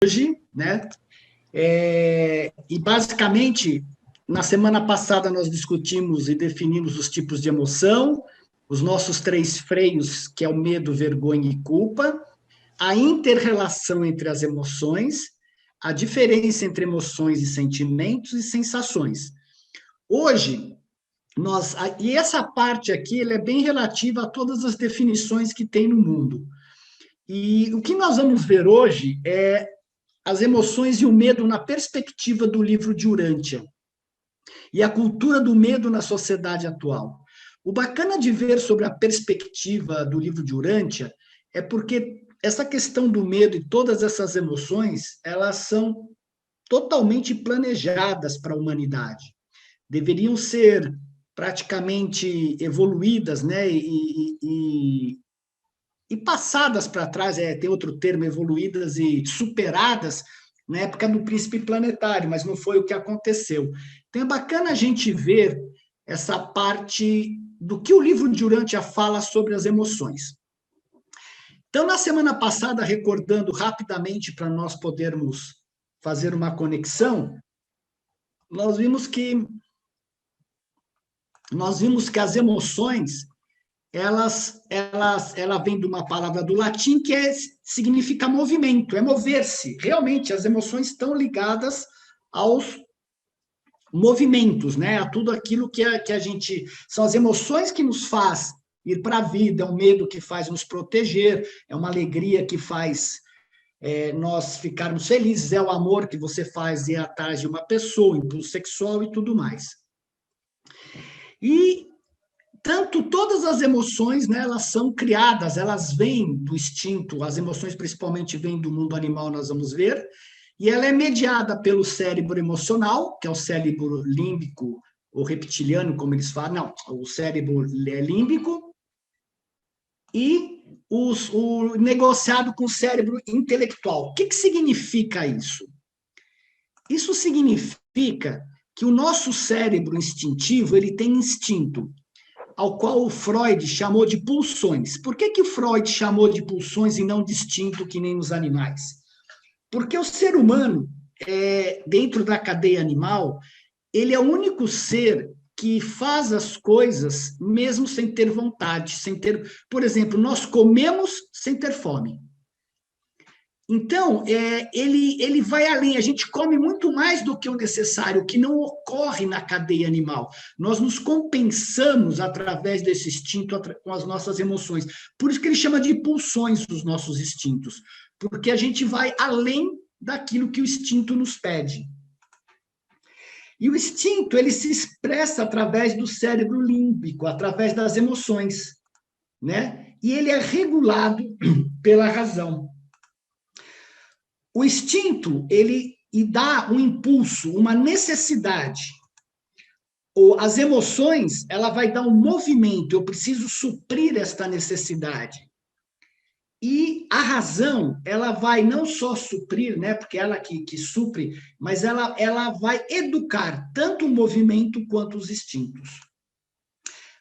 hoje, né? E basicamente, na semana passada nós discutimos e definimos os tipos de emoção, os nossos 3 freios, que é o medo, vergonha e culpa, a inter-relação entre as emoções, a diferença entre emoções e sentimentos e sensações. Hoje, e essa parte aqui ela é bem relativa a todas as definições que tem no mundo. E o que nós vamos ver hoje é as emoções e o medo na perspectiva do livro de Urântia e a cultura do medo na sociedade atual. O bacana de ver sobre a perspectiva do livro de Urântia é porque essa questão do medo e todas essas emoções, elas são totalmente planejadas para a humanidade. Deveriam ser praticamente evoluídas, né, e passadas para trás, tem outro termo, evoluídas e superadas na época do príncipe planetário, mas não foi o que aconteceu. Então é bacana a gente ver essa parte do que o livro de Urântia fala sobre as emoções. Então, na semana passada, recordando rapidamente para nós podermos fazer uma conexão, nós vimos que as emoções ela vem de uma palavra do latim que significa movimento, é mover-se. Realmente, as emoções estão ligadas aos movimentos, né? A tudo aquilo que a gente... São as emoções que nos faz ir para a vida, é o medo que faz nos proteger, é uma alegria que faz nós ficarmos felizes, é o amor que você faz ir atrás de uma pessoa, impulso sexual e tudo mais. E todas as emoções, né, elas são criadas, elas vêm do instinto, as emoções principalmente vêm do mundo animal, nós vamos ver, e ela é mediada pelo cérebro emocional, que é o cérebro límbico, ou reptiliano, como eles falam, não, o cérebro límbico, e o negociado com o cérebro intelectual. O que significa isso? Isso significa que o nosso cérebro instintivo, ele tem instinto, ao qual o Freud chamou de pulsões. Por que o Freud chamou de pulsões e não de instinto, que nem nos animais? Porque o ser humano, dentro da cadeia animal, ele é o único ser que faz as coisas mesmo sem ter vontade, sem ter... Por exemplo, nós comemos sem ter fome. Então, ele vai além, a gente come muito mais do que o necessário, o que não ocorre na cadeia animal. Nós nos compensamos através desse instinto com as nossas emoções. Por isso que ele chama de pulsões os nossos instintos, porque a gente vai além daquilo que o instinto nos pede. E o instinto, ele se expressa através do cérebro límbico, através das emoções, né? E ele é regulado pela razão. O instinto, ele dá um impulso, uma necessidade. Ou as emoções, ela vai dar um movimento, eu preciso suprir esta necessidade. E a razão, ela vai não só suprir, né, porque ela que supre, mas ela vai educar tanto o movimento quanto os instintos.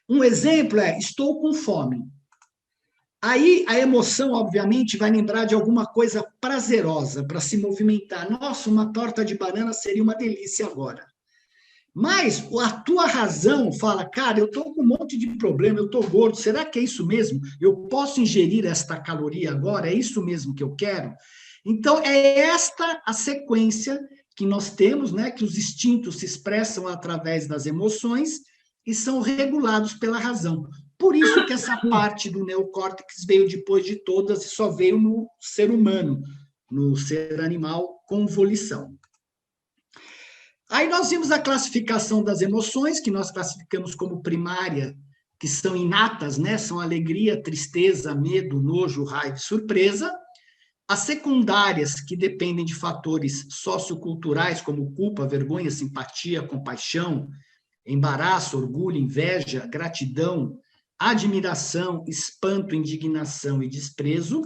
Um exemplo estou com fome. Aí a emoção, obviamente, vai lembrar de alguma coisa prazerosa para se movimentar. Nossa, uma torta de banana seria uma delícia agora. Mas a tua razão fala, cara, eu estou com um monte de problema, eu estou gordo, será que é isso mesmo? Eu posso ingerir esta caloria agora? É isso mesmo que eu quero? Então, é esta a sequência que nós temos, né, que os instintos se expressam através das emoções e são regulados pela razão. Por isso que essa parte do neocórtex veio depois de todas e só veio no ser humano, no ser animal com volição. Aí nós vimos a classificação das emoções, que nós classificamos como primária, que são inatas, né? São alegria, tristeza, medo, nojo, raiva e surpresa. As secundárias, que dependem de fatores socioculturais, como culpa, vergonha, simpatia, compaixão, embaraço, orgulho, inveja, gratidão, admiração, espanto, indignação e desprezo.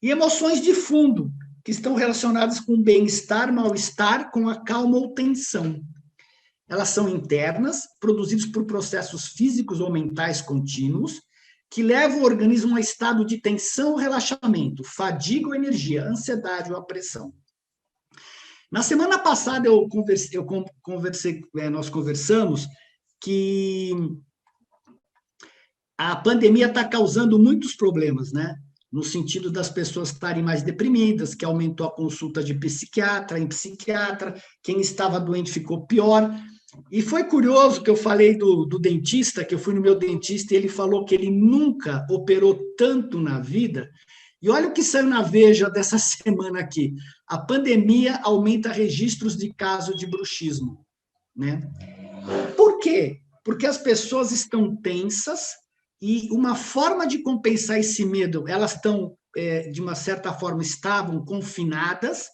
E emoções de fundo, que estão relacionadas com bem-estar, mal-estar, com a calma ou tensão. Elas são internas, produzidas por processos físicos ou mentais contínuos, que leva o organismo a estado de tensão ou relaxamento, fadiga ou energia, ansiedade ou pressão. Na semana passada, nós conversamos que a pandemia está causando muitos problemas, né? No sentido das pessoas estarem mais deprimidas, que aumentou a consulta de psiquiatra em psiquiatra, quem estava doente ficou pior. E foi curioso que eu falei do dentista, que eu fui no meu dentista e ele falou que ele nunca operou tanto na vida. E olha o que saiu na Veja dessa semana aqui. A pandemia aumenta registros de casos de bruxismo, né? Por quê? Porque as pessoas estão tensas e uma forma de compensar esse medo, elas estão, de uma certa forma, estavam confinadas,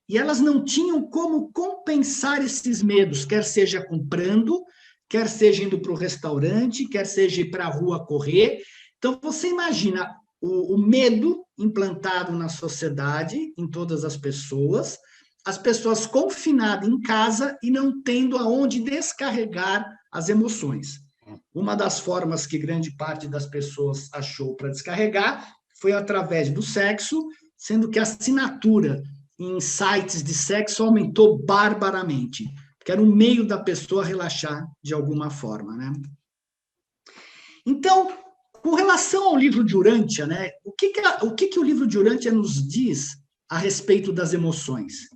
e elas não tinham como compensar esses medos, quer seja comprando, quer seja indo para o restaurante, quer seja ir para a rua correr. Então, você imagina o medo implantado na sociedade, em todas as pessoas confinadas em casa e não tendo aonde descarregar as emoções. Uma das formas que grande parte das pessoas achou para descarregar foi através do sexo, sendo que a assinatura em sites de sexo aumentou barbaramente, porque era um meio da pessoa relaxar de alguma forma, né? Então, com relação ao livro de Urântia, né, o que o livro de Urântia nos diz a respeito das emoções?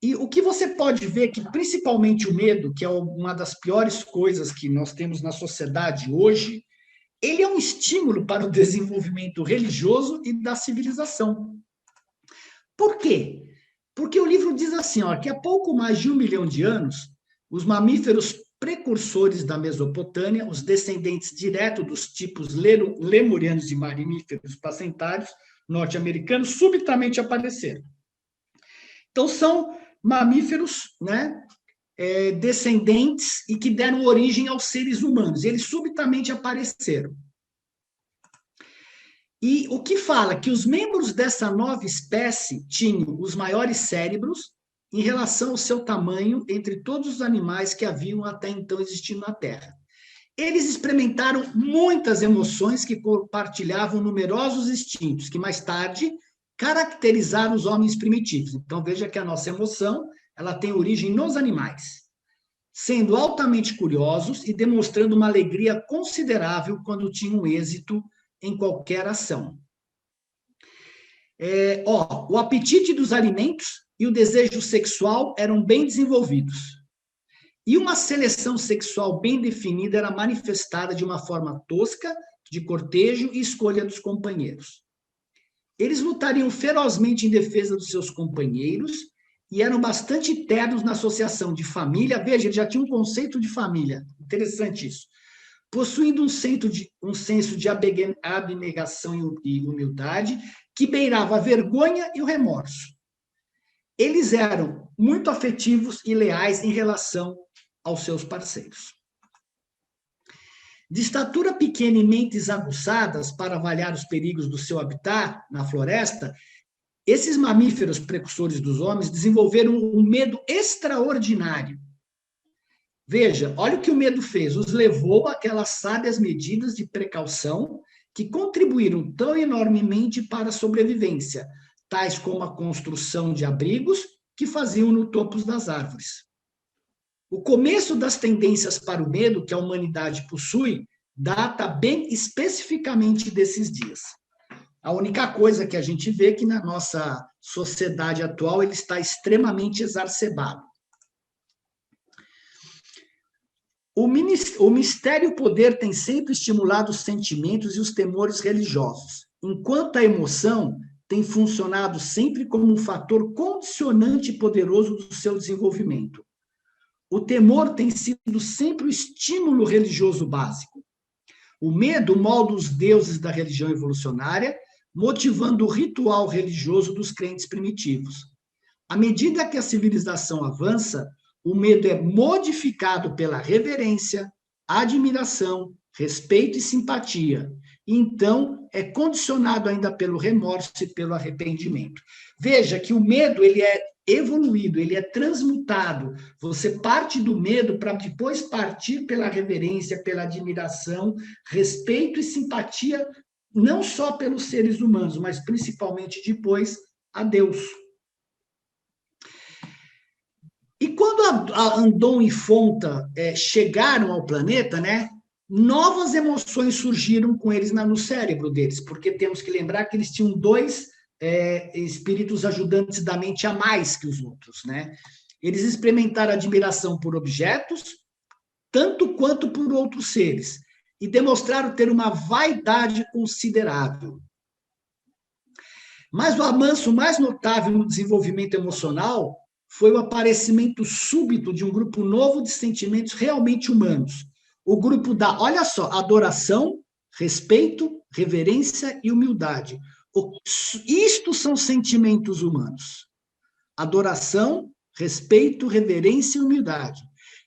E o que você pode ver que, principalmente o medo, que é uma das piores coisas que nós temos na sociedade hoje, ele é um estímulo para o desenvolvimento religioso e da civilização. Por quê? Porque o livro diz assim, ó, que há pouco mais de 1 milhão de anos, os mamíferos precursores da Mesopotâmia, os descendentes diretos dos tipos lemurianos de mamíferos placentários norte-americanos, subitamente apareceram. Então, são mamíferos, né, descendentes e que deram origem aos seres humanos. Eles subitamente apareceram. E o que fala? Que os membros dessa nova espécie tinham os maiores cérebros em relação ao seu tamanho entre todos os animais que haviam até então existido na Terra. Eles experimentaram muitas emoções que compartilhavam numerosos instintos, que mais tarde caracterizaram os homens primitivos. Então, veja que a nossa emoção, ela tem origem nos animais, sendo altamente curiosos e demonstrando uma alegria considerável quando tinham êxito em qualquer ação. O apetite dos alimentos e o desejo sexual eram bem desenvolvidos. E uma seleção sexual bem definida era manifestada de uma forma tosca, de cortejo e escolha dos companheiros. Eles lutariam ferozmente em defesa dos seus companheiros e eram bastante ternos na associação de família. Veja, eles já tinham um conceito de família. Interessante isso. Possuindo um senso de abnegação e humildade que beirava a vergonha e o remorso. Eles eram muito afetivos e leais em relação aos seus parceiros. De estatura pequena e mentes aguçadas para avaliar os perigos do seu habitat na floresta, esses mamíferos precursores dos homens desenvolveram um medo extraordinário. Veja, olha o que o medo fez, os levou àquelas sábias medidas de precaução que contribuíram tão enormemente para a sobrevivência, tais como a construção de abrigos que faziam no topo das árvores. O começo das tendências para o medo que a humanidade possui data bem especificamente desses dias. A única coisa que a gente vê é que na nossa sociedade atual ele está extremamente exacerbado. O mistério poder tem sempre estimulado os sentimentos e os temores religiosos, enquanto a emoção tem funcionado sempre como um fator condicionante poderoso do seu desenvolvimento. O temor tem sido sempre o estímulo religioso básico. O medo molda os deuses da religião evolucionária, motivando o ritual religioso dos crentes primitivos. À medida que a civilização avança, o medo é modificado pela reverência, admiração, respeito e simpatia. então é condicionado ainda pelo remorso e pelo arrependimento. Veja que o medo, ele é evoluído, ele é transmutado. Você parte do medo para depois partir pela reverência, pela admiração, respeito e simpatia, não só pelos seres humanos, mas principalmente depois a Deus. E quando a Andon e Fonta chegaram ao planeta, né, novas emoções surgiram com eles no cérebro deles, porque temos que lembrar que eles tinham dois espíritos ajudantes da mente a mais que os outros, né? Eles experimentaram admiração por objetos, tanto quanto por outros seres, e demonstraram ter uma vaidade considerável. Mas o avanço mais notável no desenvolvimento emocional foi o aparecimento súbito de um grupo novo de sentimentos realmente humanos. O grupo da, olha só, adoração, respeito, reverência e humildade. Isto são sentimentos humanos. Adoração, respeito, reverência e humildade.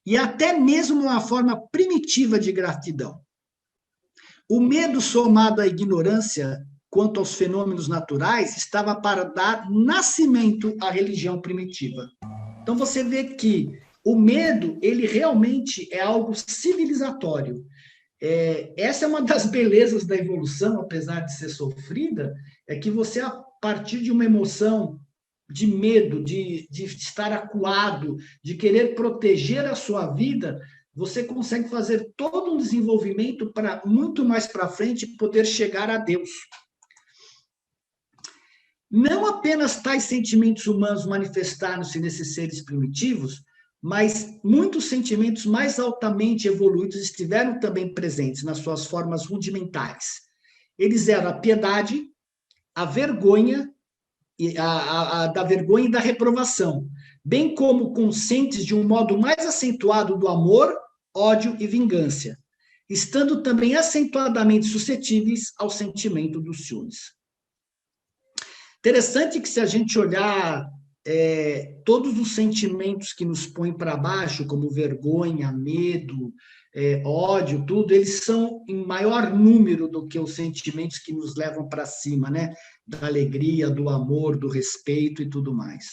E até mesmo uma forma primitiva de gratidão. O medo somado à ignorância quanto aos fenômenos naturais estava para dar nascimento à religião primitiva. Então você vê que o medo, ele realmente é algo civilizatório. Essa é uma das belezas da evolução, apesar de ser sofrida, é que você, a partir de uma emoção de medo, de estar acuado, de querer proteger a sua vida, você consegue fazer todo um desenvolvimento para muito mais para frente poder chegar a Deus. Não apenas tais sentimentos humanos manifestaram-se nesses seres primitivos, mas muitos sentimentos mais altamente evoluídos estiveram também presentes nas suas formas rudimentares. Eles eram a piedade, a vergonha, da vergonha e da reprovação, bem como conscientes de um modo mais acentuado do amor, ódio e vingança, estando também acentuadamente suscetíveis ao sentimento dos ciúmes. Interessante que se a gente olhar todos os sentimentos que nos põem para baixo, como vergonha, medo, ódio, tudo, eles são em maior número do que os sentimentos que nos levam para cima, né? Da alegria, do amor, do respeito e tudo mais.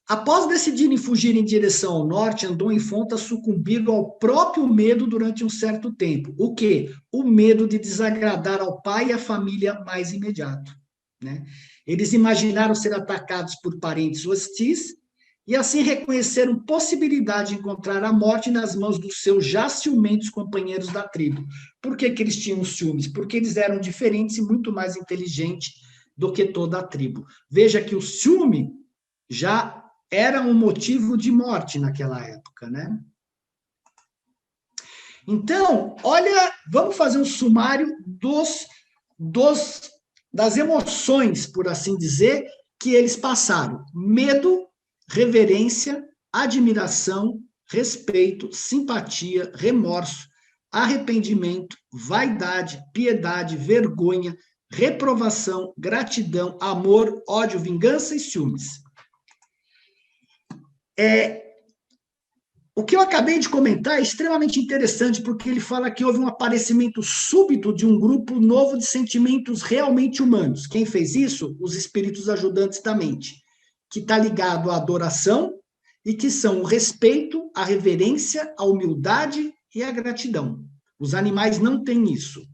Após decidirem fugir em direção ao norte, Andon e Fonta sucumbiram ao próprio medo durante um certo tempo. O quê? O medo de desagradar ao pai e à família mais imediato, né? Eles imaginaram ser atacados por parentes hostis e assim reconheceram possibilidade de encontrar a morte nas mãos dos seus já ciumentos companheiros da tribo. Por que eles tinham ciúmes? Porque eles eram diferentes e muito mais inteligentes do que toda a tribo. Veja que o ciúme já era um motivo de morte naquela época, né? Então, olha, vamos fazer um sumário das emoções, por assim dizer, que eles passaram. Medo, reverência, admiração, respeito, simpatia, remorso, arrependimento, vaidade, piedade, vergonha, reprovação, gratidão, amor, ódio, vingança e ciúmes. O que eu acabei de comentar é extremamente interessante, porque ele fala que houve um aparecimento súbito de um grupo novo de sentimentos realmente humanos. Quem fez isso? Os espíritos ajudantes da mente, que está ligado à adoração e que são o respeito, a reverência, a humildade e a gratidão. Os animais não têm isso.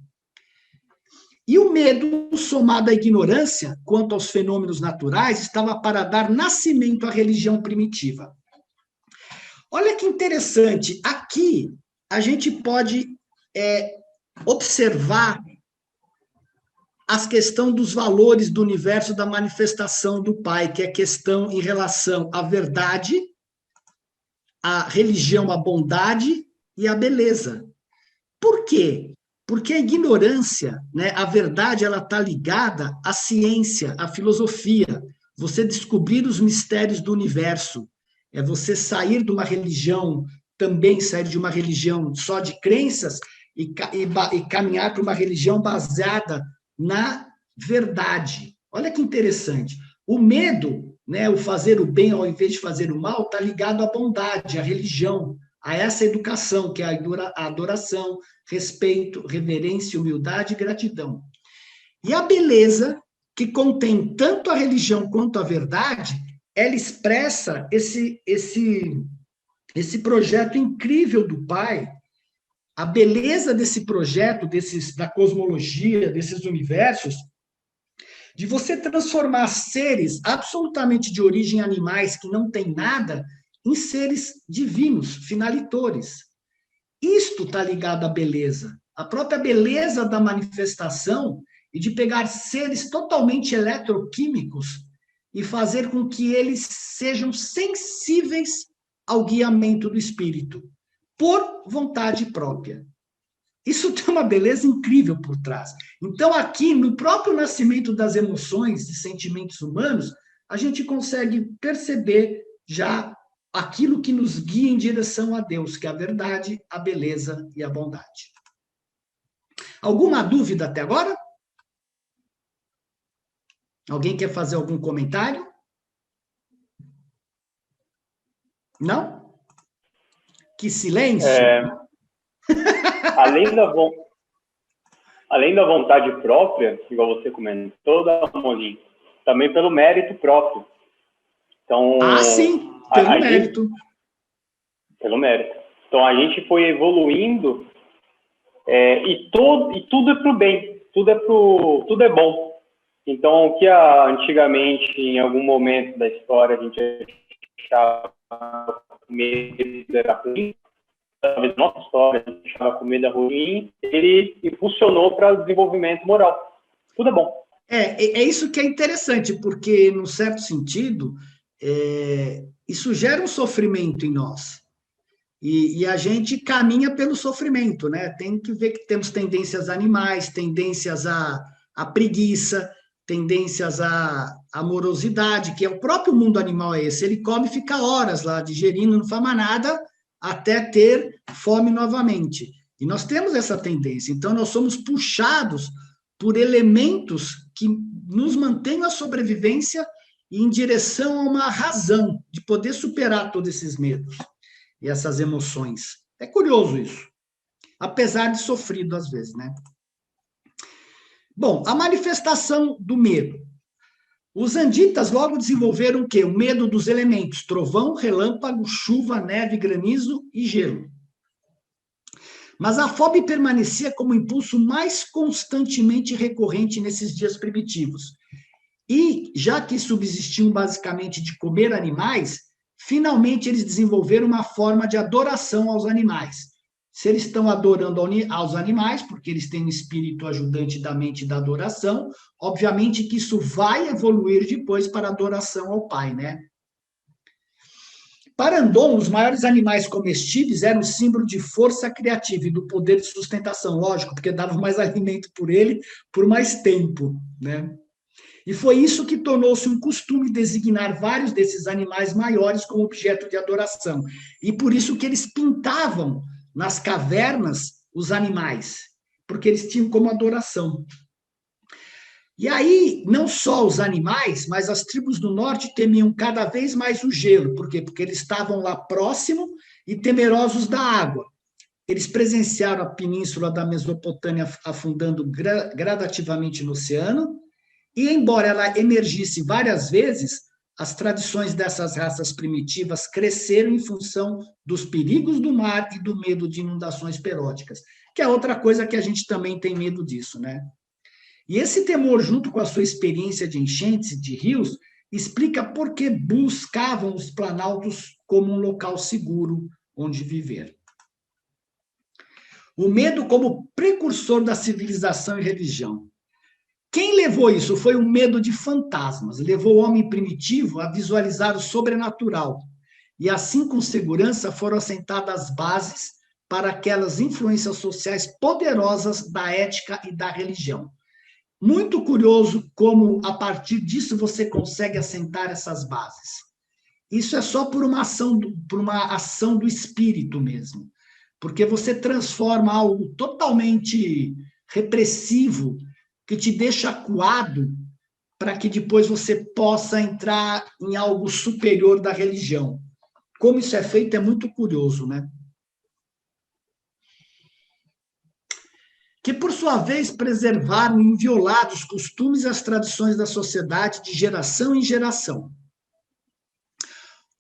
E o medo, somado à ignorância quanto aos fenômenos naturais, estava para dar nascimento à religião primitiva. Olha que interessante, aqui a gente pode observar a questão dos valores do universo da manifestação do Pai, que é a questão em relação à verdade, à religião, à bondade e à beleza. Por quê? Porque a ignorância, né, a verdade, ela está ligada à ciência, à filosofia, você descobrir os mistérios do universo, é você sair de uma religião, também sair de uma religião só de crenças e caminhar para uma religião baseada na verdade. Olha que interessante. O medo, né, o fazer o bem ao invés de fazer o mal, está ligado à bondade, à religião, a essa educação, que é a adoração, respeito, reverência, humildade e gratidão. E a beleza, que contém tanto a religião quanto a verdade, ela expressa esse projeto incrível do Pai, a beleza desse projeto, da cosmologia, desses universos, de você transformar seres absolutamente de origem animais, que não têm nada, em seres divinos, finalitores. Isto está ligado à beleza. A própria beleza da manifestação e de pegar seres totalmente eletroquímicos e fazer com que eles sejam sensíveis ao guiamento do espírito, por vontade própria. Isso tem uma beleza incrível por trás. Então, aqui, no próprio nascimento das emoções e sentimentos humanos, a gente consegue perceber já aquilo que nos guia em direção a Deus, que é a verdade, a beleza e a bondade. Alguma dúvida até agora? Alguém quer fazer algum comentário? Não? Que silêncio! Além da vontade própria, igual você comentou, Amorim, também pelo mérito próprio. Então, sim, pelo mérito. Pelo mérito. Então, a gente foi evoluindo e tudo é para o bem, tudo é bom. Então, o que antigamente, em algum momento da história, a gente achava medo era ruim, talvez nossa história, a gente achava comida ruim, ele impulsionou para o desenvolvimento moral. Tudo é bom. É isso que é interessante, porque, num certo sentido, isso gera um sofrimento em nós. E a gente caminha pelo sofrimento, né? Tem que ver que temos tendências animais, tendências à preguiça, tendências à amorosidade, que é o próprio mundo animal é esse. Ele come e fica horas lá digerindo, não faz mais nada, até ter fome novamente. E nós temos essa tendência. Então, nós somos puxados por elementos que nos mantêm a sobrevivência e em direção a uma razão de poder superar todos esses medos e essas emoções. É curioso isso, apesar de sofrido às vezes, né? Bom, a manifestação do medo. Os anditas logo desenvolveram o quê? O medo dos elementos: trovão, relâmpago, chuva, neve, granizo e gelo. Mas a fobia permanecia como o impulso mais constantemente recorrente nesses dias primitivos. E, já que subsistiam basicamente de comer animais, finalmente eles desenvolveram uma forma de adoração aos animais. Se eles estão adorando aos animais, porque eles têm um espírito ajudante da mente da adoração, obviamente que isso vai evoluir depois para a adoração ao Pai, né? Para Andon, os maiores animais comestíveis eram símbolo de força criativa e do poder de sustentação, lógico, porque davam mais alimento por ele por mais tempo, né? E foi isso que tornou-se um costume designar vários desses animais maiores como objeto de adoração. E por isso que eles pintavam nas cavernas os animais, porque eles tinham como adoração. E aí, não só os animais, mas as tribos do norte temiam cada vez mais o gelo. Por quê? Porque eles estavam lá próximo e temerosos da água. Eles presenciaram a península da Mesopotâmia afundando gradativamente no oceano, e embora ela emergisse várias vezes, as tradições dessas raças primitivas cresceram em função dos perigos do mar e do medo de inundações periódicas, que é outra coisa que a gente também tem medo disso, né? E esse temor, junto com a sua experiência de enchentes e de rios, explica por que buscavam os planaltos como um local seguro onde viver. O medo como precursor da civilização e religião. Quem levou isso? Foi o medo de fantasmas. Levou o homem primitivo a visualizar o sobrenatural. E assim, com segurança, foram assentadas as bases para aquelas influências sociais poderosas da ética e da religião. Muito curioso como, a partir disso, você consegue assentar essas bases. Isso é só por uma ação do espírito mesmo. Porque você transforma algo totalmente repressivo, que te deixa acuado, para que depois você possa entrar em algo superior da religião. Como isso é feito é muito curioso, né? que, por sua vez, preservaram inviolados os costumes e as tradições da sociedade de geração em geração.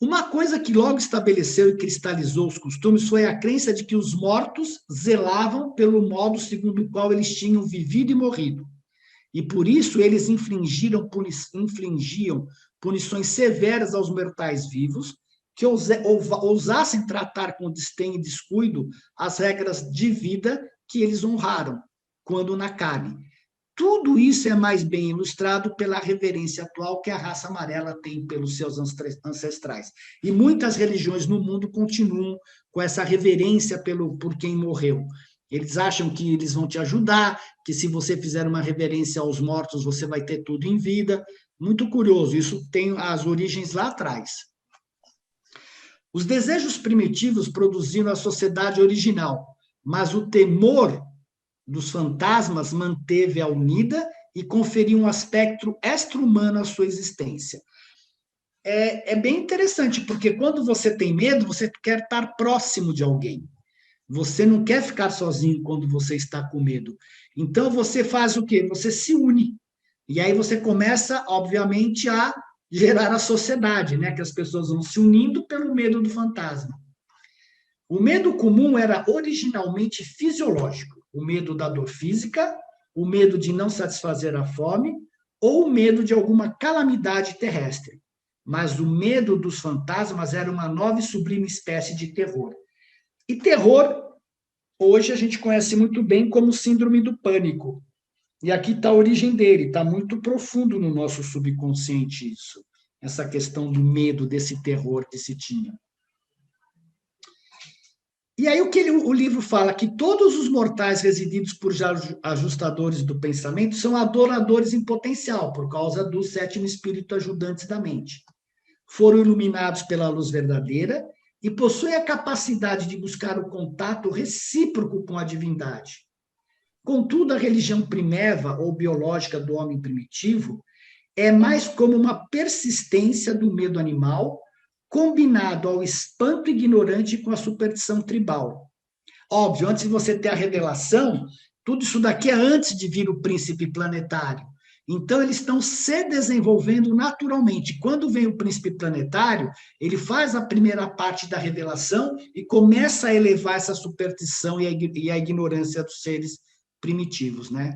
Uma coisa que logo estabeleceu e cristalizou os costumes foi a crença de que os mortos zelavam pelo modo segundo o qual eles tinham vivido e morrido. E por isso eles infligiam punições severas aos mortais vivos, que ousassem tratar com desdém e descuido as regras de vida que eles honraram, quando na carne. Tudo isso é mais bem ilustrado pela reverência atual que a raça amarela tem pelos seus ancestrais. E muitas religiões no mundo continuam com essa reverência por quem morreu. Eles acham que eles vão te ajudar, que se você fizer uma reverência aos mortos, você vai ter tudo em vida. Muito curioso, isso tem as origens lá atrás. Os desejos primitivos produziram a sociedade original, mas o temor dos fantasmas manteve-a unida e conferiu um aspecto extra-humano à sua existência. É bem interessante, porque quando você tem medo, você quer estar próximo de alguém. Você não quer ficar sozinho quando você está com medo. Então, você faz o quê? Você se une. E aí você começa, obviamente, a gerar a sociedade, né? Que as pessoas vão se unindo pelo medo do fantasma. O medo comum era originalmente fisiológico. O medo da dor física, o medo de não satisfazer a fome, ou o medo de alguma calamidade terrestre. Mas o medo dos fantasmas era uma nova e sublime espécie de terror. E terror, hoje a gente conhece muito bem como síndrome do pânico. E aqui está a origem dele, está muito profundo no nosso subconsciente isso, essa questão do medo, desse terror que se tinha. E aí o livro fala que todos os mortais resididos por ajustadores do pensamento são adoradores em potencial, por causa do sétimo espírito ajudantes da mente. Foram iluminados pela luz verdadeira e possuem a capacidade de buscar o contato recíproco com a divindade. Contudo, a religião primeva ou biológica do homem primitivo é mais como uma persistência do medo animal, combinado ao espanto ignorante com a superstição tribal. Óbvio, antes de você ter a revelação, tudo isso daqui é antes de vir o príncipe planetário. Então, eles estão se desenvolvendo naturalmente. Quando vem o príncipe planetário, ele faz a primeira parte da revelação e começa a elevar essa superstição e a ignorância dos seres primitivos, né?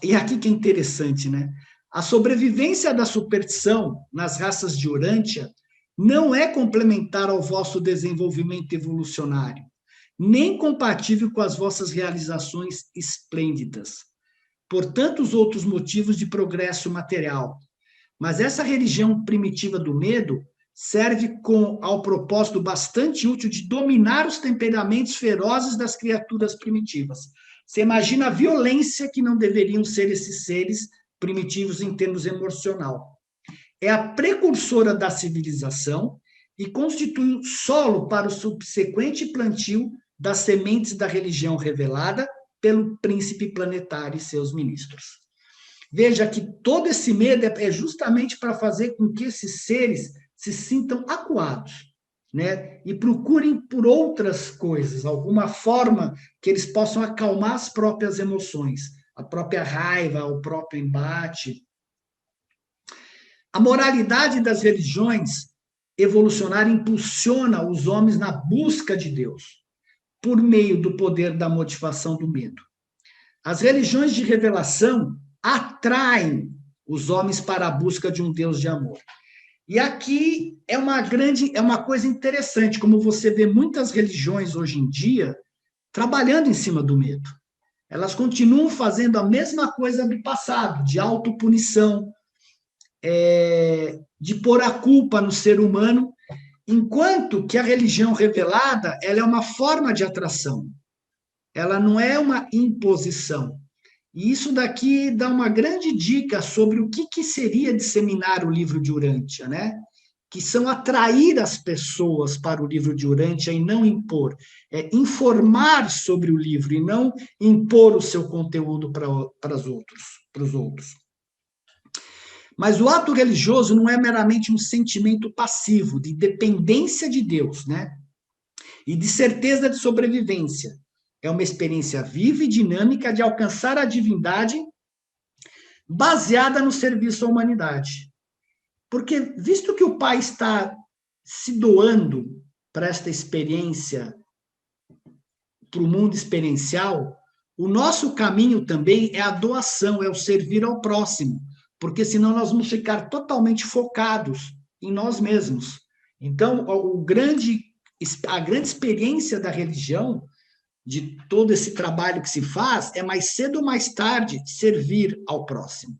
E aqui que é interessante, né? A sobrevivência da superstição nas raças de Urântia não é complementar ao vosso desenvolvimento evolucionário, nem compatível com as vossas realizações esplêndidas. Por tantos outros motivos de progresso material. Mas essa religião primitiva do medo serve ao propósito bastante útil de dominar os temperamentos ferozes das criaturas primitivas. Você imagina a violência que não deveriam ser esses seres primitivos em termos emocional. É a precursora da civilização e constitui solo para o subsequente plantio das sementes da religião revelada pelo príncipe planetário e seus ministros. Veja que todo esse medo é justamente para fazer com que esses seres se sintam acuados, né? E procurem por outras coisas, alguma forma que eles possam acalmar as próprias emoções, a própria raiva, o próprio embate. A moralidade das religiões evolucionárias impulsiona os homens na busca de Deus, por meio do poder da motivação do medo. As religiões de revelação atraem os homens para a busca de um Deus de amor. E aqui é uma coisa interessante, como você vê muitas religiões hoje em dia trabalhando em cima do medo. Elas continuam fazendo a mesma coisa do passado, de autopunição, de pôr a culpa no ser humano, enquanto que a religião revelada, ela é uma forma de atração. Ela não é uma imposição. E isso daqui dá uma grande dica sobre o que seria disseminar o livro de Urântia, né? Que são atrair as pessoas para o livro de Urântia e não impor. É informar sobre o livro e não impor o seu conteúdo para os outros. Mas o ato religioso não é meramente um sentimento passivo de dependência de Deus, né? E de certeza de sobrevivência. é uma experiência viva e dinâmica de alcançar a divindade baseada no serviço à humanidade. Porque, visto que o Pai está se doando para esta experiência, para o mundo experiencial, o nosso caminho também é a doação, é o servir ao próximo, porque senão nós vamos ficar totalmente focados em nós mesmos. Então, a grande experiência da religião, de todo esse trabalho que se faz, é mais cedo ou mais tarde servir ao próximo.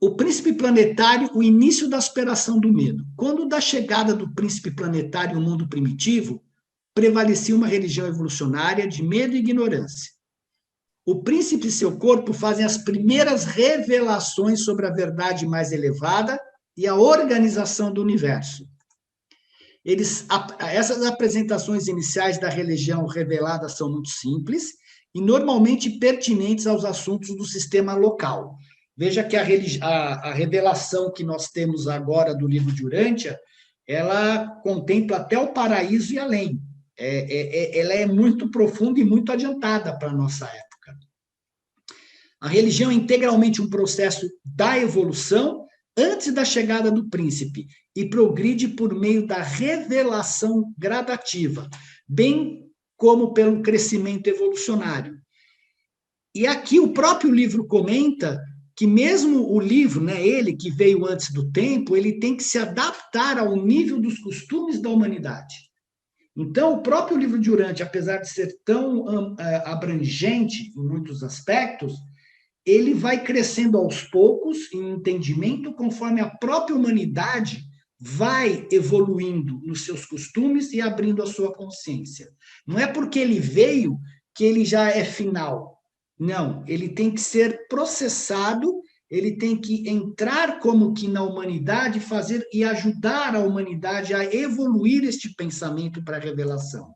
O príncipe planetário, o início da superação do medo. Quando da chegada do príncipe planetário ao mundo primitivo, prevalecia uma religião evolucionária de medo e ignorância. O príncipe e seu corpo fazem as primeiras revelações sobre a verdade mais elevada e a organização do universo. Essas apresentações iniciais da religião revelada são muito simples e normalmente pertinentes aos assuntos do sistema local. Veja que a revelação que nós temos agora do livro de Urântia, ela contempla até o paraíso e além. Ela é muito profunda e muito adiantada para a nossa época. A religião é integralmente um processo da evolução antes da chegada do príncipe e progride por meio da revelação gradativa, bem como pelo crescimento evolucionário. E aqui o próprio livro comenta que mesmo o livro, né, ele que veio antes do tempo, ele tem que se adaptar ao nível dos costumes da humanidade. Então, o próprio livro de Urântia, apesar de ser tão abrangente em muitos aspectos, ele vai crescendo aos poucos em entendimento conforme a própria humanidade vai evoluindo nos seus costumes e abrindo a sua consciência. Não é porque ele veio que ele já é final. Não, ele tem que ser processado, ele tem que entrar como que na humanidade, fazer e ajudar a humanidade a evoluir este pensamento para a revelação.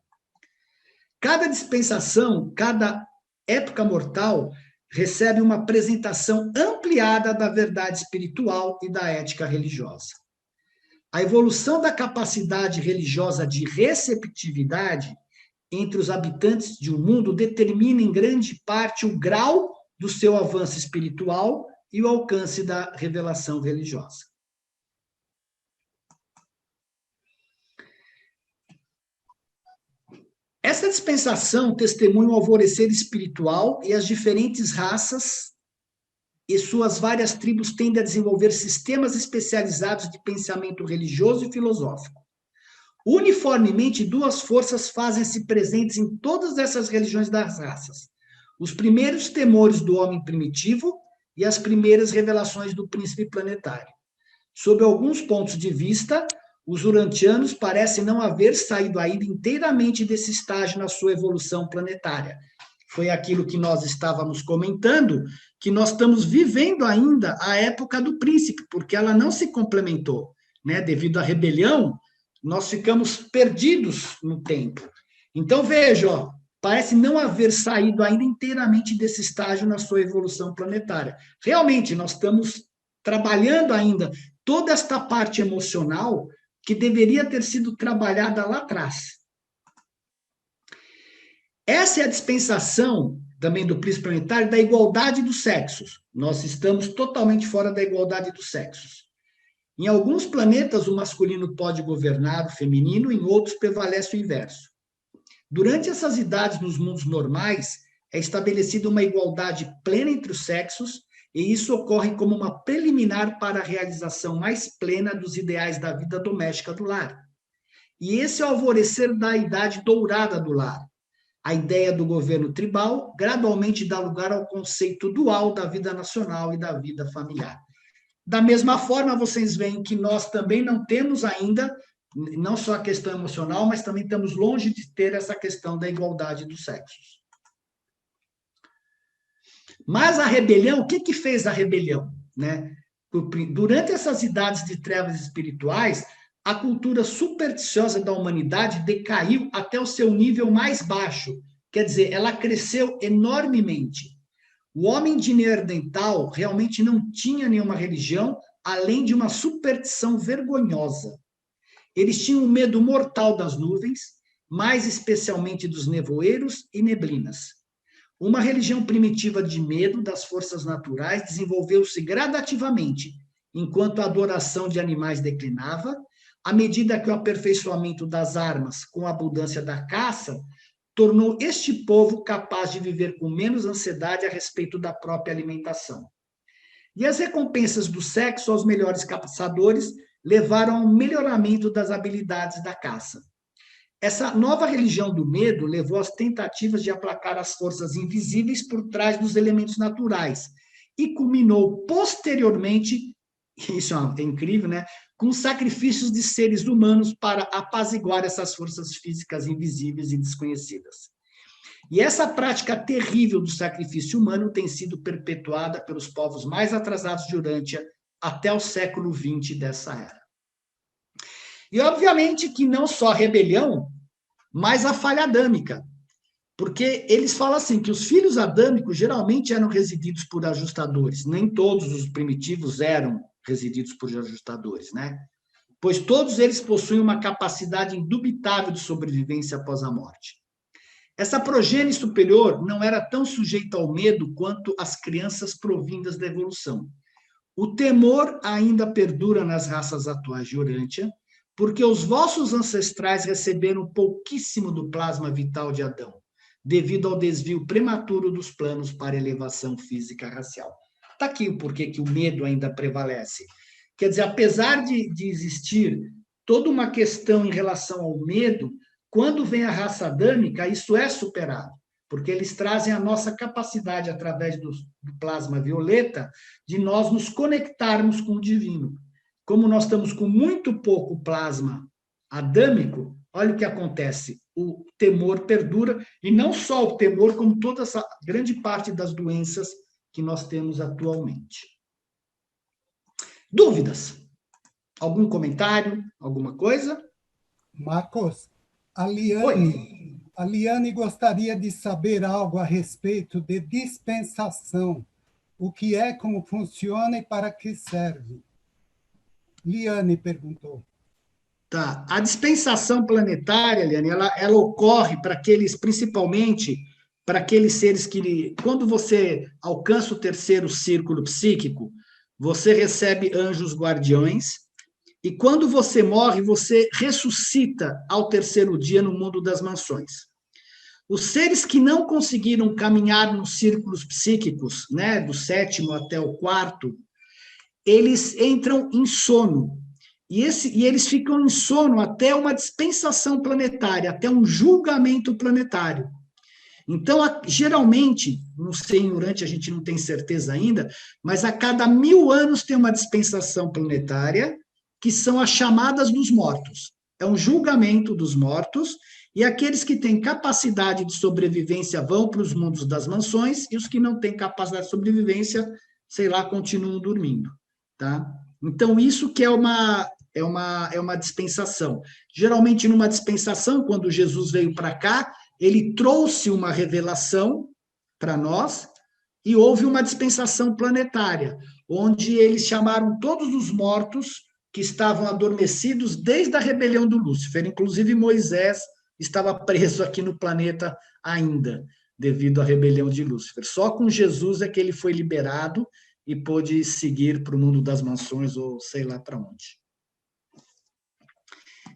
Cada dispensação, cada época mortal, recebe uma apresentação ampliada da verdade espiritual e da ética religiosa. A evolução da capacidade religiosa de receptividade entre os habitantes de um mundo determina em grande parte o grau do seu avanço espiritual e o alcance da revelação religiosa. Essa dispensação testemunha o alvorecer espiritual e as diferentes raças e suas várias tribos tendem a desenvolver sistemas especializados de pensamento religioso e filosófico. Uniformemente, duas forças fazem-se presentes em todas essas religiões das raças. Os primeiros temores do homem primitivo e as primeiras revelações do príncipe planetário. Sob alguns pontos de vista, os urantianos parecem não haver saído ainda inteiramente desse estágio na sua evolução planetária. Foi aquilo que nós estávamos comentando, que nós estamos vivendo ainda a época do príncipe, porque ela não se complementou, né? Devido à rebelião, nós ficamos perdidos no tempo. Então, veja, ó, parece não haver saído ainda inteiramente desse estágio na sua evolução planetária. Realmente, nós estamos trabalhando ainda toda esta parte emocional que deveria ter sido trabalhada lá atrás. Essa é a dispensação também do príncipe planetário da igualdade dos sexos. Nós estamos totalmente fora da igualdade dos sexos. Em alguns planetas, o masculino pode governar o feminino, em outros prevalece o inverso. Durante essas idades, nos mundos normais, é estabelecida uma igualdade plena entre os sexos, e isso ocorre como uma preliminar para a realização mais plena dos ideais da vida doméstica do lar. E esse é o alvorecer da idade dourada do lar. A ideia do governo tribal gradualmente dá lugar ao conceito dual da vida nacional e da vida familiar. Da mesma forma, vocês veem que nós também não temos ainda, não só a questão emocional, mas também estamos longe de ter essa questão da igualdade dos sexos. Mas a rebelião, o que fez a rebelião? Né? Durante essas idades de trevas espirituais, a cultura supersticiosa da humanidade decaiu até o seu nível mais baixo. Quer dizer, ela cresceu enormemente. O homem de Neandertal realmente não tinha nenhuma religião, além de uma superstição vergonhosa. Eles tinham um medo mortal das nuvens, mais especialmente dos nevoeiros e neblinas. Uma religião primitiva de medo das forças naturais desenvolveu-se gradativamente, enquanto a adoração de animais declinava, à medida que o aperfeiçoamento das armas com a abundância da caça tornou este povo capaz de viver com menos ansiedade a respeito da própria alimentação. E as recompensas do sexo aos melhores caçadores levaram ao melhoramento das habilidades da caça. Essa nova religião do medo levou às tentativas de aplacar as forças invisíveis por trás dos elementos naturais e culminou posteriormente, isso é incrível, né, com sacrifícios de seres humanos para apaziguar essas forças físicas invisíveis e desconhecidas. E essa prática terrível do sacrifício humano tem sido perpetuada pelos povos mais atrasados de Urântia até o século XX dessa era. E, obviamente, que não só a rebelião, mas a falha adâmica. Porque eles falam assim, que os filhos adâmicos geralmente eram resididos por ajustadores. Nem todos os primitivos eram resididos por ajustadores, né? Pois todos eles possuem uma capacidade indubitável de sobrevivência após a morte. Essa progênie superior não era tão sujeita ao medo quanto as crianças provindas da evolução. O temor ainda perdura nas raças atuais de Urântia, porque os vossos ancestrais receberam pouquíssimo do plasma vital de Adão, devido ao desvio prematuro dos planos para elevação física racial. Está aqui o porquê que o medo ainda prevalece. Quer dizer, apesar de existir toda uma questão em relação ao medo, quando vem a raça adâmica, isso é superado, porque eles trazem a nossa capacidade, através do plasma violeta, de nós nos conectarmos com o divino. Como nós estamos com muito pouco plasma adâmico, olha o que acontece, o temor perdura, e não só o temor, como toda essa grande parte das doenças que nós temos atualmente. Dúvidas? Algum comentário? Alguma coisa? Marcos, a Liane gostaria de saber algo a respeito de dispensação. O que é, como funciona e para que serve? Liane perguntou. Tá. A dispensação planetária, Liane, ela ocorre para aqueles, principalmente para aqueles seres que, quando você alcança o terceiro círculo psíquico, você recebe anjos guardiões, e quando você morre, você ressuscita ao terceiro dia no mundo das mansões. Os seres que não conseguiram caminhar nos círculos psíquicos, né, do sétimo até o quarto, eles entram em sono. E eles ficam em sono até uma dispensação planetária, até um julgamento planetário. Então, geralmente, não sei, em Urântia a gente não tem certeza ainda, mas a cada 1000 anos tem uma dispensação planetária, que são as chamadas dos mortos. É um julgamento dos mortos, e aqueles que têm capacidade de sobrevivência vão para os mundos das mansões, e os que não têm capacidade de sobrevivência, sei lá, continuam dormindo. Tá? Então, isso que é uma dispensação. Geralmente, numa dispensação, quando Jesus veio para cá, ele trouxe uma revelação para nós, e houve uma dispensação planetária, onde eles chamaram todos os mortos que estavam adormecidos desde a rebelião do Lúcifer. Inclusive, Moisés estava preso aqui no planeta ainda, devido à rebelião de Lúcifer. Só com Jesus é que ele foi liberado e pôde seguir para o mundo das mansões, ou sei lá para onde.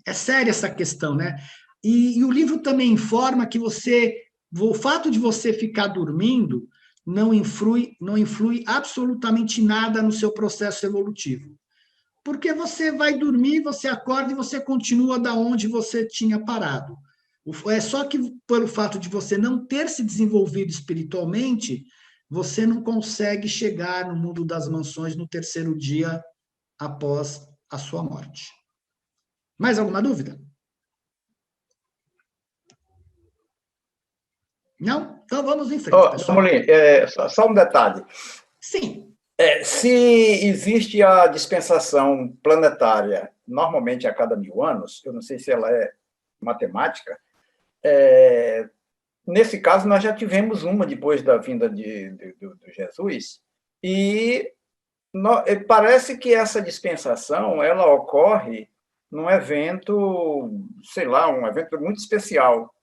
É séria essa questão, né? E o livro também informa que o fato de você ficar dormindo não influi absolutamente nada no seu processo evolutivo. Porque você vai dormir, você acorda e você continua da onde você tinha parado. É só que pelo fato de você não ter se desenvolvido espiritualmente, você não consegue chegar no mundo das mansões no terceiro dia após a sua morte. Mais alguma dúvida? Não? Então vamos em frente, pessoal. Molin, só um detalhe. Sim. Se existe a dispensação planetária, normalmente a cada 1000 anos, eu não sei se ela é matemática, nesse caso nós já tivemos uma depois da vinda do Jesus, e parece que essa dispensação ela ocorre num evento, sei lá, um evento muito especial.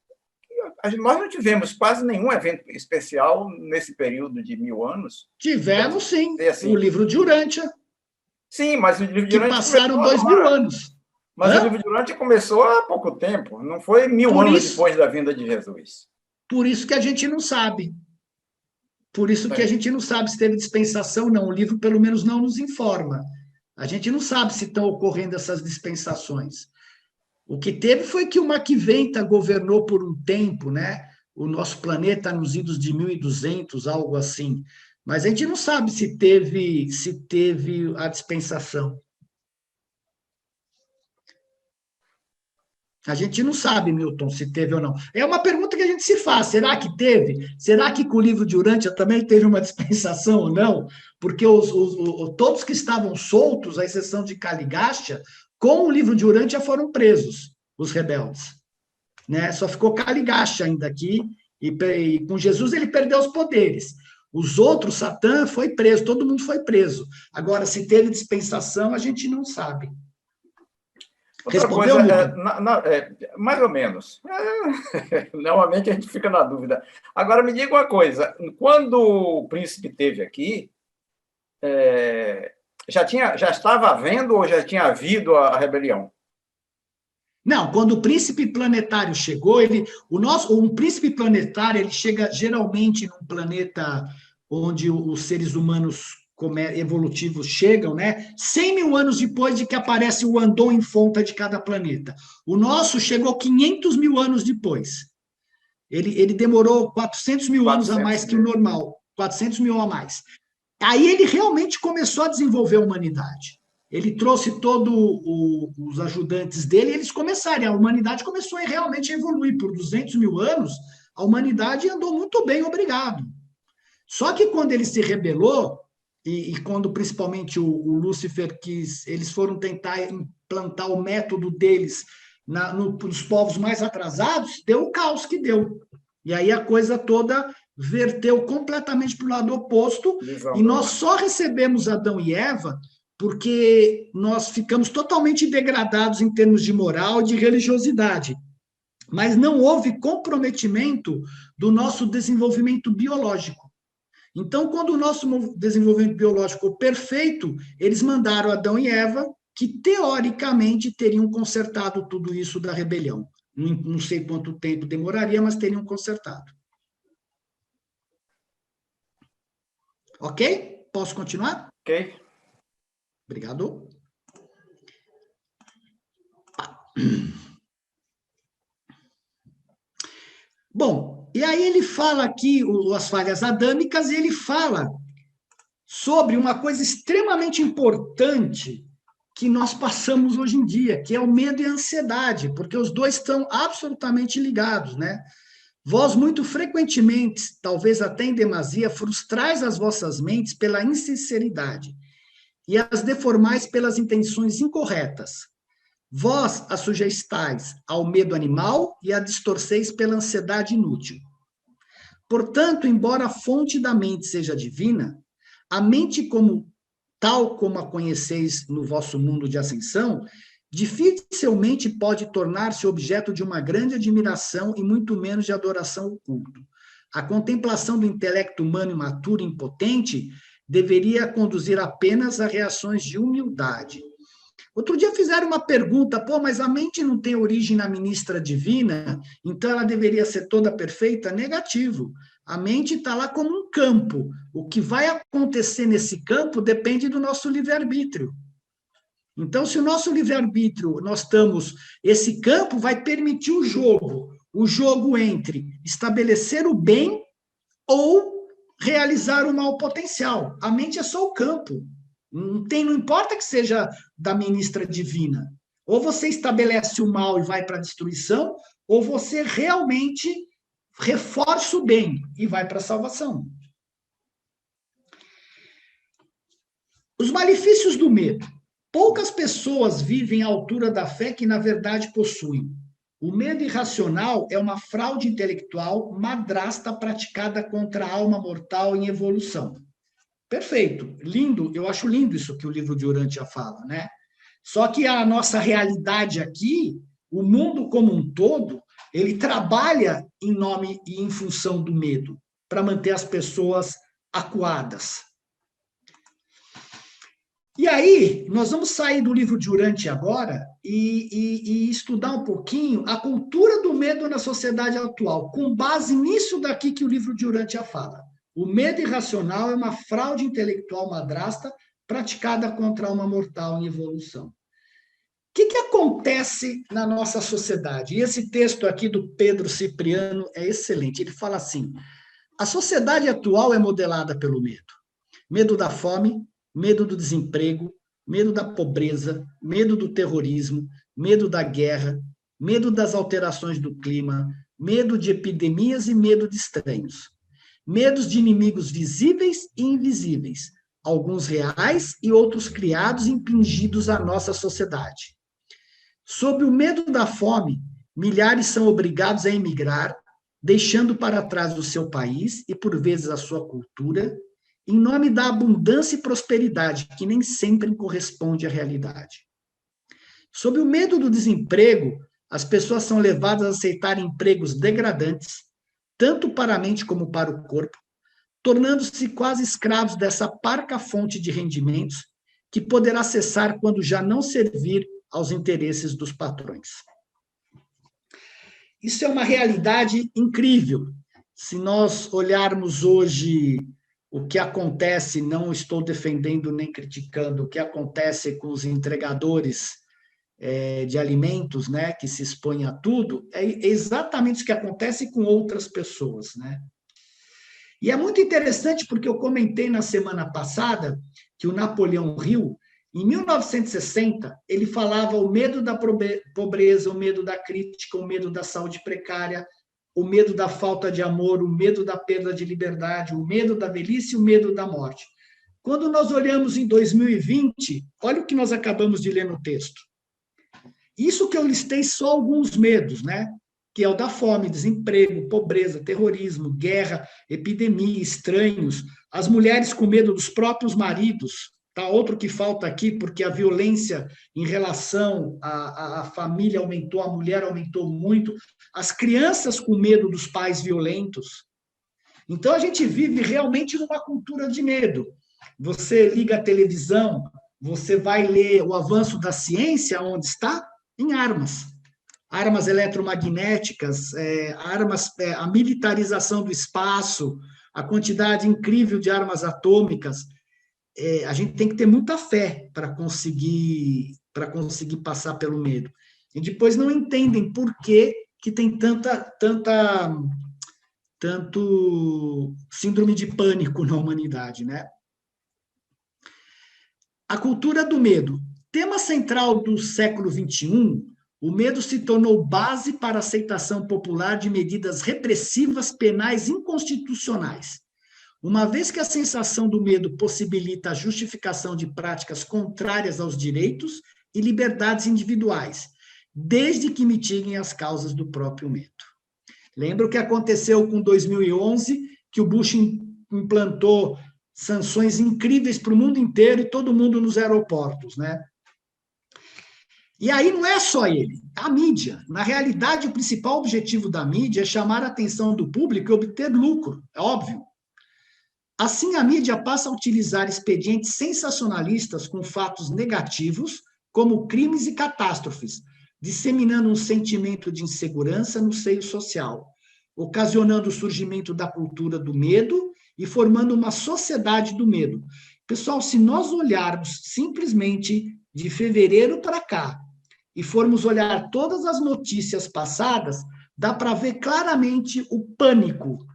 Nós não tivemos quase nenhum evento especial nesse período de 1000 anos. Tivemos, sim, assim. O livro de Urântia. Sim, mas o livro de que Urântia passaram 2000 anos. Mas o livro de Urântia começou há pouco tempo, não foi 1000 anos depois da vinda de Jesus. Por isso que a gente não sabe. Por isso que a gente não sabe se teve dispensação ou não. O livro, pelo menos, não nos informa. A gente não sabe se estão ocorrendo essas dispensações. O que teve foi que o Maquiventa governou por um tempo, né? O nosso planeta nos idos de 1200, algo assim. Mas a gente não sabe se teve a dispensação. A gente não sabe, Milton, se teve ou não. É uma pergunta que a gente se faz. Será que teve? Será que com o livro de Urântia também teve uma dispensação ou não? Porque todos que estavam soltos, à exceção de Caligastia, com o livro de Urântia foram presos, os rebeldes. Né? Só ficou Caligastia ainda aqui, e com Jesus ele perdeu os poderes. Os outros, Satã foi preso, todo mundo foi preso. Agora, se teve dispensação, a gente não sabe. Outra Respondeu, coisa, mais ou menos. Normalmente a gente fica na dúvida. Agora, me diga uma coisa. Quando o príncipe esteve aqui, já estava havendo ou já tinha havido a rebelião? Não, quando o príncipe planetário chegou, um príncipe planetário, ele chega geralmente num planeta onde os seres humanos evolutivos chegam, né? 100 mil anos depois de que aparece o Andon em Fonta de cada planeta. O nosso chegou 500 mil anos depois. Ele demorou 400 mil anos a mais que o normal. 400 mil a mais. Aí ele realmente começou a desenvolver a humanidade. Ele trouxe todos os ajudantes dele e eles começaram. A humanidade começou realmente a evoluir. Por 200 mil anos, a humanidade andou muito bem, obrigado. Só que quando ele se rebelou, e quando principalmente o Lúcifer quis, eles foram tentar implantar o método deles nos povos mais atrasados, deu o caos que deu. E aí a coisa toda verteu completamente para o lado oposto, e nós só recebemos Adão e Eva porque nós ficamos totalmente degradados em termos de moral e de religiosidade. Mas não houve comprometimento do nosso desenvolvimento biológico. Então, quando o nosso desenvolvimento biológico ficou perfeito, eles mandaram Adão e Eva, que teoricamente teriam consertado tudo isso da rebelião. Não sei quanto tempo demoraria, mas teriam consertado. Ok? Posso continuar? Ok. Obrigado. Bom, e aí ele fala aqui as falhas adâmicas, e ele fala sobre uma coisa extremamente importante que nós passamos hoje em dia, que é o medo e a ansiedade, porque os dois estão absolutamente ligados, né? Vós muito frequentemente, talvez até em demasia, frustrais as vossas mentes pela insinceridade e as deformais pelas intenções incorretas. Vós a sujeistais ao medo animal e a distorceis pela ansiedade inútil. Portanto, embora a fonte da mente seja divina, a mente tal como a conheceis no vosso mundo de ascensão, dificilmente pode tornar-se objeto de uma grande admiração e muito menos de adoração ao culto. A contemplação do intelecto humano imaturo e impotente deveria conduzir apenas a reações de humildade. Outro dia fizeram uma pergunta, mas a mente não tem origem na ministra divina, então ela deveria ser toda perfeita? Negativo. A mente está lá como um campo. O que vai acontecer nesse campo depende do nosso livre-arbítrio. Então, se o nosso livre-arbítrio, esse campo vai permitir o jogo entre estabelecer o bem ou realizar o mal potencial. A mente é só o campo. Não importa que seja da ministra divina. Ou você estabelece o mal e vai para a destruição, ou você realmente reforça o bem e vai para a salvação. Os malefícios do medo. Poucas pessoas vivem à altura da fé que, na verdade, possuem. O medo irracional é uma fraude intelectual madrasta praticada contra a alma mortal em evolução. Perfeito, lindo, eu acho lindo isso que o livro de Urântia fala, né? Só que a nossa realidade aqui, o mundo como um todo, ele trabalha em nome e em função do medo, para manter as pessoas acuadas. E aí, nós vamos sair do livro de Urantia agora e estudar um pouquinho a cultura do medo na sociedade atual, com base nisso daqui que o livro de Urantia fala. O medo irracional é uma fraude intelectual madrasta praticada contra a alma mortal em evolução. O que acontece na nossa sociedade? E esse texto aqui do Pedro Cipriano é excelente. Ele fala assim: a sociedade atual é modelada pelo medo. Medo da fome, medo do desemprego, medo da pobreza, medo do terrorismo, medo da guerra, medo das alterações do clima, medo de epidemias e medo de estranhos. Medos de inimigos visíveis e invisíveis, alguns reais e outros criados e impingidos à nossa sociedade. Sob o medo da fome, milhares são obrigados a emigrar, deixando para trás o seu país e, por vezes, a sua cultura, em nome da abundância e prosperidade, que nem sempre corresponde à realidade. Sob o medo do desemprego, as pessoas são levadas a aceitar empregos degradantes, tanto para a mente como para o corpo, tornando-se quase escravos dessa parca fonte de rendimentos que poderá cessar quando já não servir aos interesses dos patrões. Isso é uma realidade incrível. Se nós olharmos hoje o que acontece, não estou defendendo nem criticando, o que acontece com os entregadores de alimentos, né, que se expõem a tudo, é exatamente o que acontece com outras pessoas, né? E é muito interessante porque eu comentei na semana passada que o Napoleão Hill, em 1960, ele falava o medo da pobreza, o medo da crítica, o medo da saúde precária, o medo da falta de amor, o medo da perda de liberdade, o medo da velhice e o medo da morte. Quando nós olhamos em 2020, olha o que nós acabamos de ler no texto. Isso que eu listei só alguns medos, né? Que é o da fome, desemprego, pobreza, terrorismo, guerra, epidemia, estranhos, as mulheres com medo dos próprios maridos, tá? Outro que falta aqui, porque a violência em relação à família aumentou, a mulher aumentou muito, as crianças com medo dos pais violentos. Então, a gente vive realmente numa cultura de medo. Você liga a televisão, você vai ler o avanço da ciência, onde está? Em armas. Armas eletromagnéticas, a militarização do espaço, a quantidade incrível de armas atômicas. A gente tem que ter muita fé para conseguir passar pelo medo. E depois não entendem por que tem tanto síndrome de pânico na humanidade, né? A cultura do medo. Tema central do século XXI, o medo se tornou base para a aceitação popular de medidas repressivas penais inconstitucionais. Uma vez que a sensação do medo possibilita a justificação de práticas contrárias aos direitos e liberdades individuais, desde que mitiguem as causas do próprio medo. Lembra o que aconteceu com 2011, que o Bush implantou sanções incríveis para o mundo inteiro e todo mundo nos aeroportos, né? E aí não é só ele, a mídia. Na realidade, o principal objetivo da mídia é chamar a atenção do público e obter lucro, é óbvio. Assim, a mídia passa a utilizar expedientes sensacionalistas com fatos negativos, como crimes e catástrofes, disseminando um sentimento de insegurança no seio social, ocasionando o surgimento da cultura do medo e formando uma sociedade do medo. Pessoal, se nós olharmos simplesmente de fevereiro para cá e formos olhar todas as notícias passadas, dá para ver claramente o pânico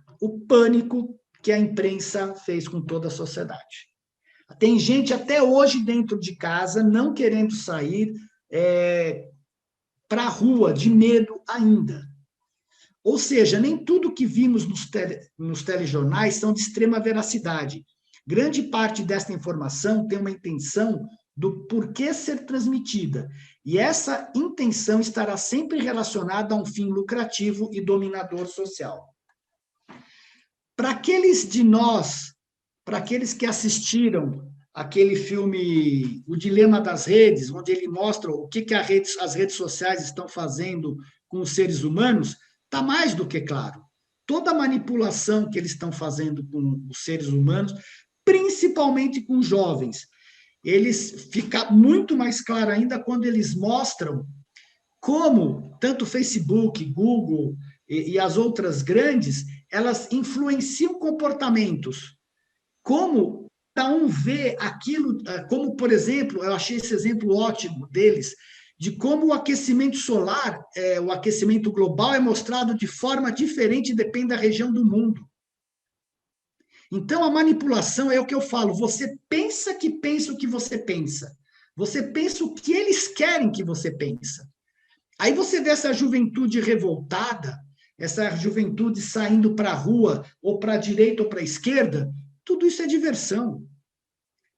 que a imprensa fez com toda a sociedade. Tem gente até hoje dentro de casa não querendo sair para a rua, de medo ainda. Ou seja, nem tudo que vimos nos telejornais são de extrema veracidade. Grande parte desta informação tem uma intenção do porquê ser transmitida, e essa intenção estará sempre relacionada a um fim lucrativo e dominador social. Para aqueles de nós, para aqueles que assistiram aquele filme O Dilema das Redes, onde ele mostra o que as redes sociais estão fazendo com os seres humanos, está mais do que claro. Toda a manipulação que eles estão fazendo com os seres humanos, principalmente com os jovens, eles fica muito mais claro ainda quando eles mostram como tanto Facebook, Google e as outras grandes, elas influenciam comportamentos. Como cada um vê aquilo, como, por exemplo, eu achei esse exemplo ótimo deles, de como o aquecimento solar, o aquecimento global é mostrado de forma diferente, depende da região do mundo. Então, a manipulação é o que eu falo, você pensa o que você pensa. Você pensa o que eles querem que você pensa. Aí você vê essa juventude revoltada, essa juventude saindo para a rua, ou para a direita ou para a esquerda, tudo isso é diversão.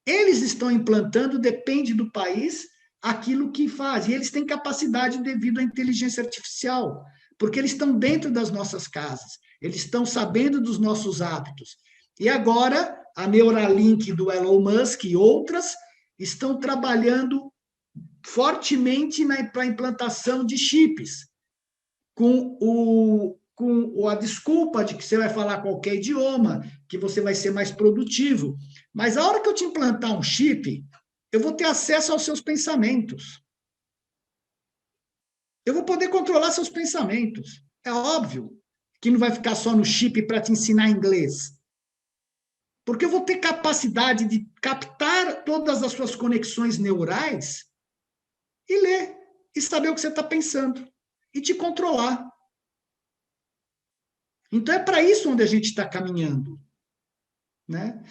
Eles estão implantando, depende do país, aquilo que faz. E eles têm capacidade devido à inteligência artificial, porque eles estão dentro das nossas casas, eles estão sabendo dos nossos hábitos. E agora, a Neuralink do Elon Musk e outras estão trabalhando fortemente para a implantação de chips, com a desculpa de que você vai falar qualquer idioma, que você vai ser mais produtivo. Mas a hora que eu te implantar um chip, eu vou ter acesso aos seus pensamentos. Eu vou poder controlar seus pensamentos. É óbvio que não vai ficar só no chip para te ensinar inglês. Porque eu vou ter capacidade de captar todas as suas conexões neurais e ler, e saber o que você está pensando, e te controlar. Então, é para isso onde a gente está caminhando. Né?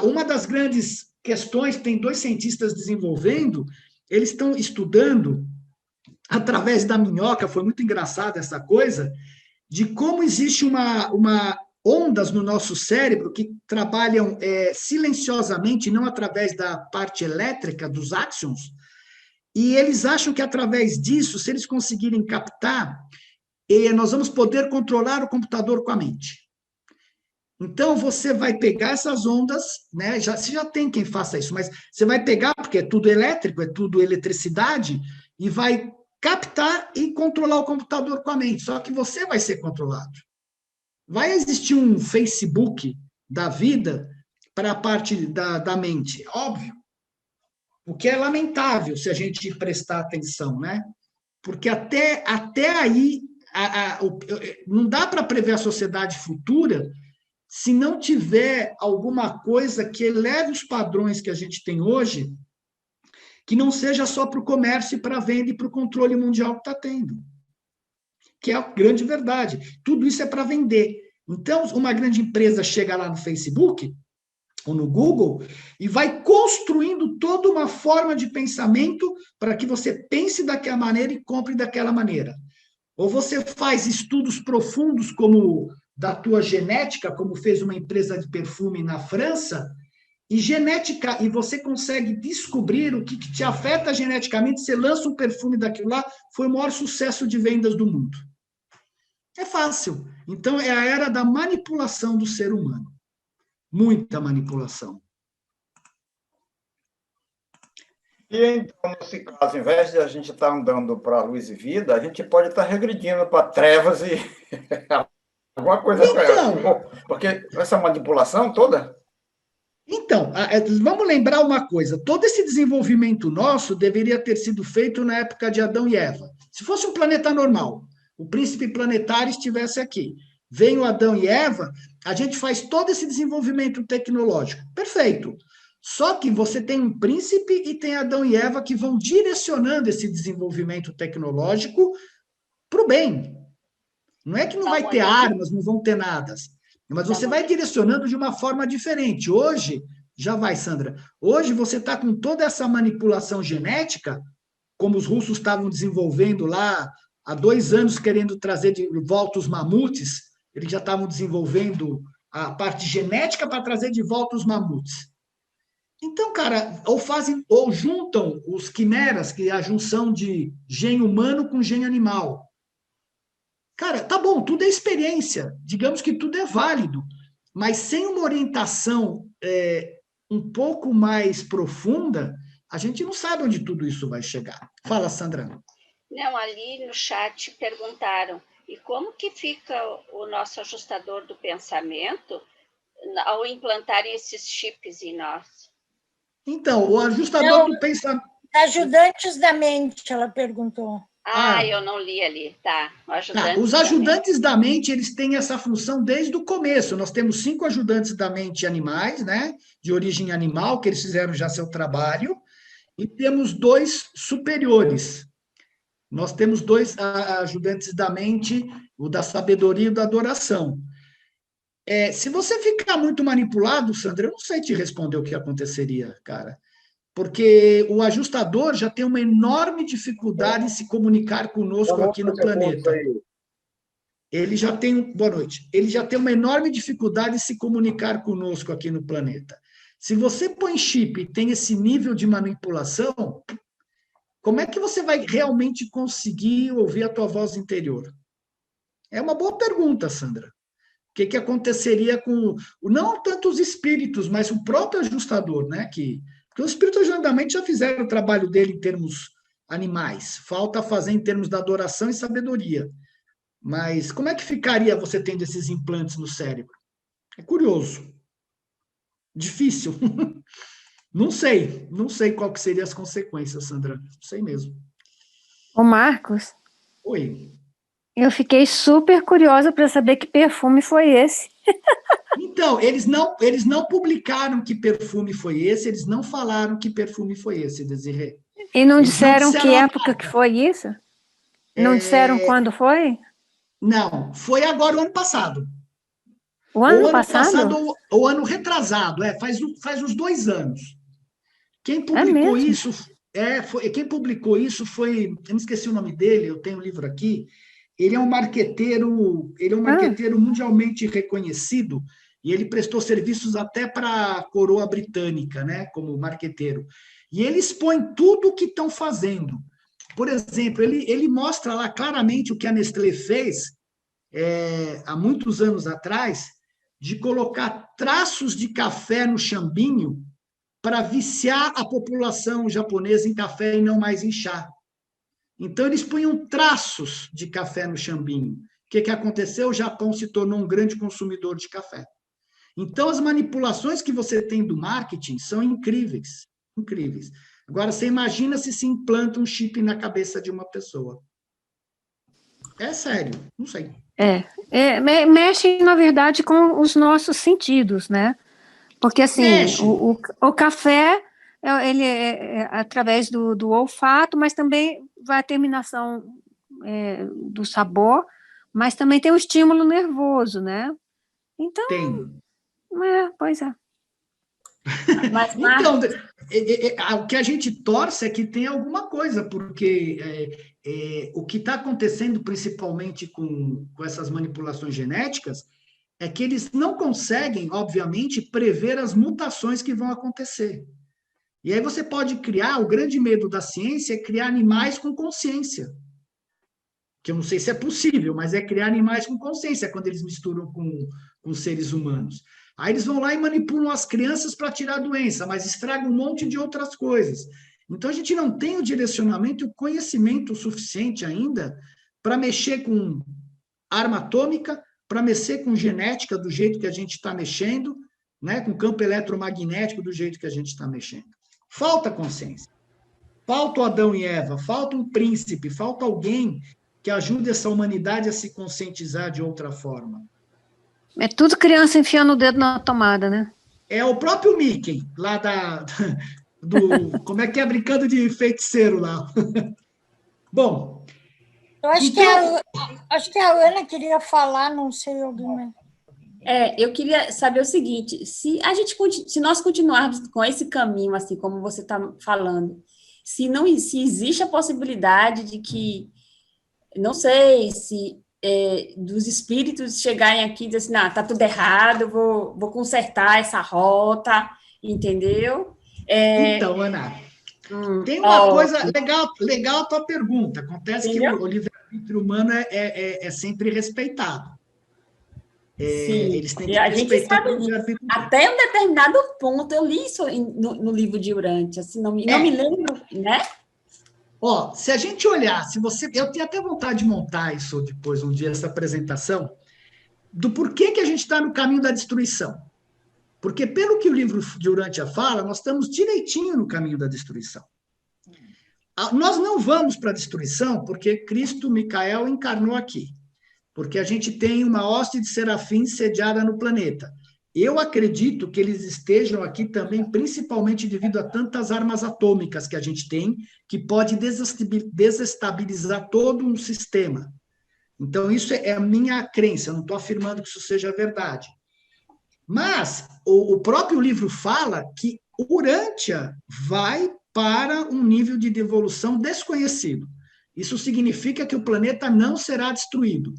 Uma das grandes questões, tem 2 cientistas desenvolvendo, eles estão estudando, através da minhoca, foi muito engraçado essa coisa, de como existe uma ondas no nosso cérebro que trabalham silenciosamente, não através da parte elétrica dos áxions, e eles acham que através disso, se eles conseguirem captar, nós vamos poder controlar o computador com a mente. Então, você vai pegar essas ondas, né? Você já tem quem faça isso, mas você vai pegar, porque é tudo elétrico, é tudo eletricidade, e vai captar e controlar o computador com a mente. Só que você vai ser controlado. Vai existir um Facebook da vida para a parte da mente, óbvio. O que é lamentável se a gente prestar atenção, né? Porque até aí não dá para prever a sociedade futura se não tiver alguma coisa que eleve os padrões que a gente tem hoje, que não seja só para o comércio e para a venda e para o controle mundial que está tendo. Que é a grande verdade. Tudo isso é para vender. Então, uma grande empresa chega lá no Facebook ou no Google e vai construindo toda uma forma de pensamento para que você pense daquela maneira e compre daquela maneira. Ou você faz estudos profundos como da tua genética, como fez uma empresa de perfume na França, e você consegue descobrir o que te afeta geneticamente, você lança um perfume daquilo lá, foi o maior sucesso de vendas do mundo. É fácil. Então, é a era da manipulação do ser humano. Muita manipulação. E então, nesse caso, ao invés de a gente estar andando para a luz e vida, a gente pode estar regredindo para trevas e alguma coisa então, porque essa manipulação toda. Então, vamos lembrar uma coisa: todo esse desenvolvimento nosso deveria ter sido feito na época de Adão e Eva. Se fosse um planeta normal, o príncipe planetário estivesse aqui, vem o Adão e Eva, a gente faz todo esse desenvolvimento tecnológico. Perfeito. Só que você tem um príncipe e tem Adão e Eva que vão direcionando esse desenvolvimento tecnológico para o bem. Não é que não vai ter armas, não vão ter nada, mas você vai direcionando de uma forma diferente. Hoje, já vai, Sandra, hoje você está com toda essa manipulação genética, como os russos estavam desenvolvendo lá há 2 anos, querendo trazer de volta os mamutes, eles já estavam desenvolvendo a parte genética para trazer de volta os mamutes. Então, cara, ou juntam os quimeras, que é a junção de gene humano com gene animal. Cara, tá bom, tudo é experiência, digamos que tudo é válido, mas sem uma orientação um pouco mais profunda, a gente não sabe onde tudo isso vai chegar. Fala, Sandra. Não, ali no chat perguntaram, e como que fica o nosso ajustador do pensamento ao implantarem esses chips em nós? Então, o ajustador do pensamento... Ajudantes da mente, ela perguntou. Eu não li ali, tá. Os ajudantes da mente, eles têm essa função desde o começo. Nós temos 5 ajudantes da mente animais, né? De origem animal, que eles fizeram já seu trabalho, e temos 2 superiores. Nós temos 2 ajudantes da mente, o da sabedoria e o da adoração. Se você ficar muito manipulado, Sandra, eu não sei te responder o que aconteceria, cara. Porque o ajustador já tem uma enorme dificuldade em se comunicar conosco aqui no planeta. Ele já tem, boa noite, ele já tem uma enorme dificuldade em se comunicar conosco aqui no planeta. Se você põe chip e tem esse nível de manipulação, como é que você vai realmente conseguir ouvir a tua voz interior? É uma boa pergunta, Sandra. O que aconteceria com, não tanto os espíritos, mas o próprio ajustador, né? Porque os espíritos geralmente já fizeram o trabalho dele em termos animais. Falta fazer em termos da adoração e sabedoria. Mas como é que ficaria você tendo esses implantes no cérebro? É curioso. Difícil. Não sei qual que seriam as consequências, Sandra. Não sei mesmo. Ô, Marcos. Oi. Eu fiquei super curiosa para saber que perfume foi esse. Então, eles não publicaram que perfume foi esse, eles não falaram que perfume foi esse, Desirê. E não disseram que época que foi isso? Não disseram quando foi? Não, foi agora o ano passado. O ano passado? Ou ano retrasado, faz uns 2 anos. Quem publicou quem publicou isso foi, eu não esqueci o nome dele, eu tenho um livro aqui. Ele é um marqueteiro, mundialmente reconhecido, e ele prestou serviços até para a coroa britânica, né, como marqueteiro. E ele expõe tudo o que estão fazendo. Por exemplo, ele mostra lá claramente o que a Nestlé fez há muitos anos atrás, de colocar traços de café no chambinho para viciar a população japonesa em café e não mais em chá. Então, eles punham traços de café no chambinho. O que aconteceu? O Japão se tornou um grande consumidor de café. Então, as manipulações que você tem do marketing são incríveis. Incríveis. Agora, você imagina se implanta um chip na cabeça de uma pessoa. É sério, não sei. Mexe, na verdade, com os nossos sentidos, né? Porque, assim, o café... ele é através do olfato, mas também vai a terminação do sabor, mas também tem o estímulo nervoso, né? Então... Tem. Pois é. Mas, então, o que a gente torce é que tenha alguma coisa, porque o que está acontecendo, principalmente com essas manipulações genéticas, é que eles não conseguem, obviamente, prever as mutações que vão acontecer. E aí você pode criar, o grande medo da ciência é criar animais com consciência. Que eu não sei se é possível, mas é criar animais com consciência quando eles misturam com seres humanos. Aí eles vão lá e manipulam as crianças para tirar a doença, mas estragam um monte de outras coisas. Então a gente não tem o direcionamento e o conhecimento suficiente ainda para mexer com arma atômica, para mexer com genética do jeito que a gente está mexendo, né, com campo eletromagnético do jeito que a gente está mexendo. Falta consciência. Falta o Adão e Eva, falta um príncipe, falta alguém que ajude essa humanidade a se conscientizar de outra forma. É tudo criança enfiando o dedo na tomada, né? É o próprio Mickey, lá como é que é, brincando de feiticeiro lá. Bom... Eu acho que a Ana queria falar, não sei alguma... Eu queria saber o seguinte, se nós continuarmos com esse caminho, assim como você está falando, se existe a possibilidade de que, não sei, se dos espíritos chegarem aqui e dizer assim, está tudo errado, vou consertar essa rota, entendeu? Então, Ana, tem uma coisa legal a tua pergunta. Acontece que o livre-arbítrio humano é sempre respeitado. Sim, eles têm que a gente respeitar sabe o livre-arbítrio. até um determinado ponto, eu li isso no livro de Urântia, assim, não me lembro, né? Ó, se a gente olhar, eu tenho até vontade de montar isso depois, um dia, essa apresentação, do porquê que a gente está no caminho da destruição. Porque, pelo que o livro de Urântia fala, nós estamos direitinho no caminho da destruição. Nós não vamos para a destruição porque Cristo, Micael, encarnou aqui. Porque a gente tem uma hoste de serafins sediada no planeta. Eu acredito que eles estejam aqui também, principalmente devido a tantas armas atômicas que a gente tem, que pode desestabilizar todo um sistema. Então, isso é a minha crença, eu não estou afirmando que isso seja verdade. Mas o próprio livro fala que Urântia vai para um nível de devolução desconhecido. Isso significa que o planeta não será destruído.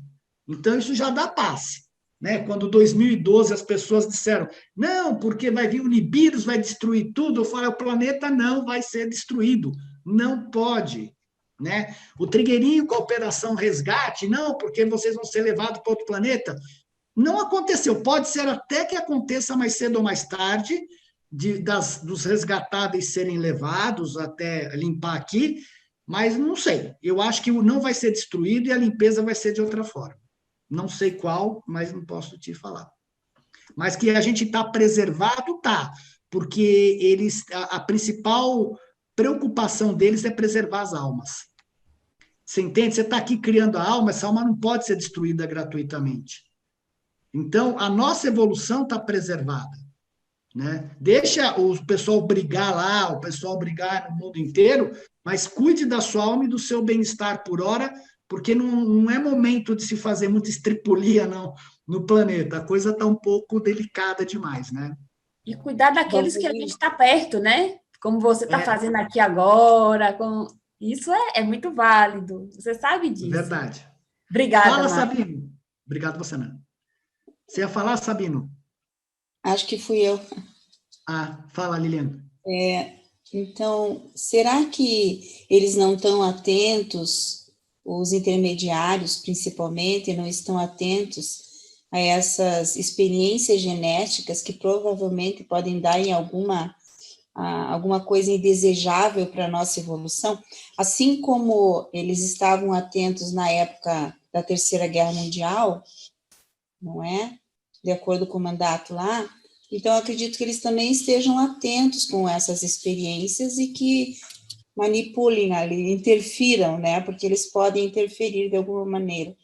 Então, isso já dá paz. Né? Quando em 2012 as pessoas disseram, não, porque vai vir o Nibiru, vai destruir tudo, eu falei, o planeta não vai ser destruído, não pode. Né? O Trigueirinho com a Operação Resgate, não, porque vocês vão ser levados para outro planeta. Não aconteceu, pode ser até que aconteça mais cedo ou mais tarde, dos resgatáveis serem levados até limpar aqui, mas não sei, eu acho que não vai ser destruído e a limpeza vai ser de outra forma. Não sei qual, mas não posso te falar. Mas que a gente está preservado, tá, porque a principal preocupação deles é preservar as almas. Você entende? Você está aqui criando a alma, essa alma não pode ser destruída gratuitamente. Então, a nossa evolução está preservada. Né? Deixa o pessoal brigar lá, o pessoal brigar no mundo inteiro, mas cuide da sua alma e do seu bem-estar por hora, porque não é momento de se fazer muita estripulia no planeta. A coisa está um pouco delicada demais, né? E cuidar daqueles que a gente está perto, né? Como você está fazendo aqui agora. Isso é muito válido. Você sabe disso. Verdade. Obrigada, Fala, Marta. Sabino. Obrigado você, Ana. Você ia falar, Sabino? Acho que fui eu. Fala, Liliana. Então, será que eles não estão atentos, os intermediários principalmente, não estão atentos a essas experiências genéticas que provavelmente podem dar em alguma coisa indesejável para a nossa evolução? Assim como eles estavam atentos na época da Terceira Guerra Mundial, não é? De acordo com o mandato lá. Então, acredito que eles também estejam atentos com essas experiências e que manipulem ali, interfiram, né? Porque eles podem interferir de alguma maneira.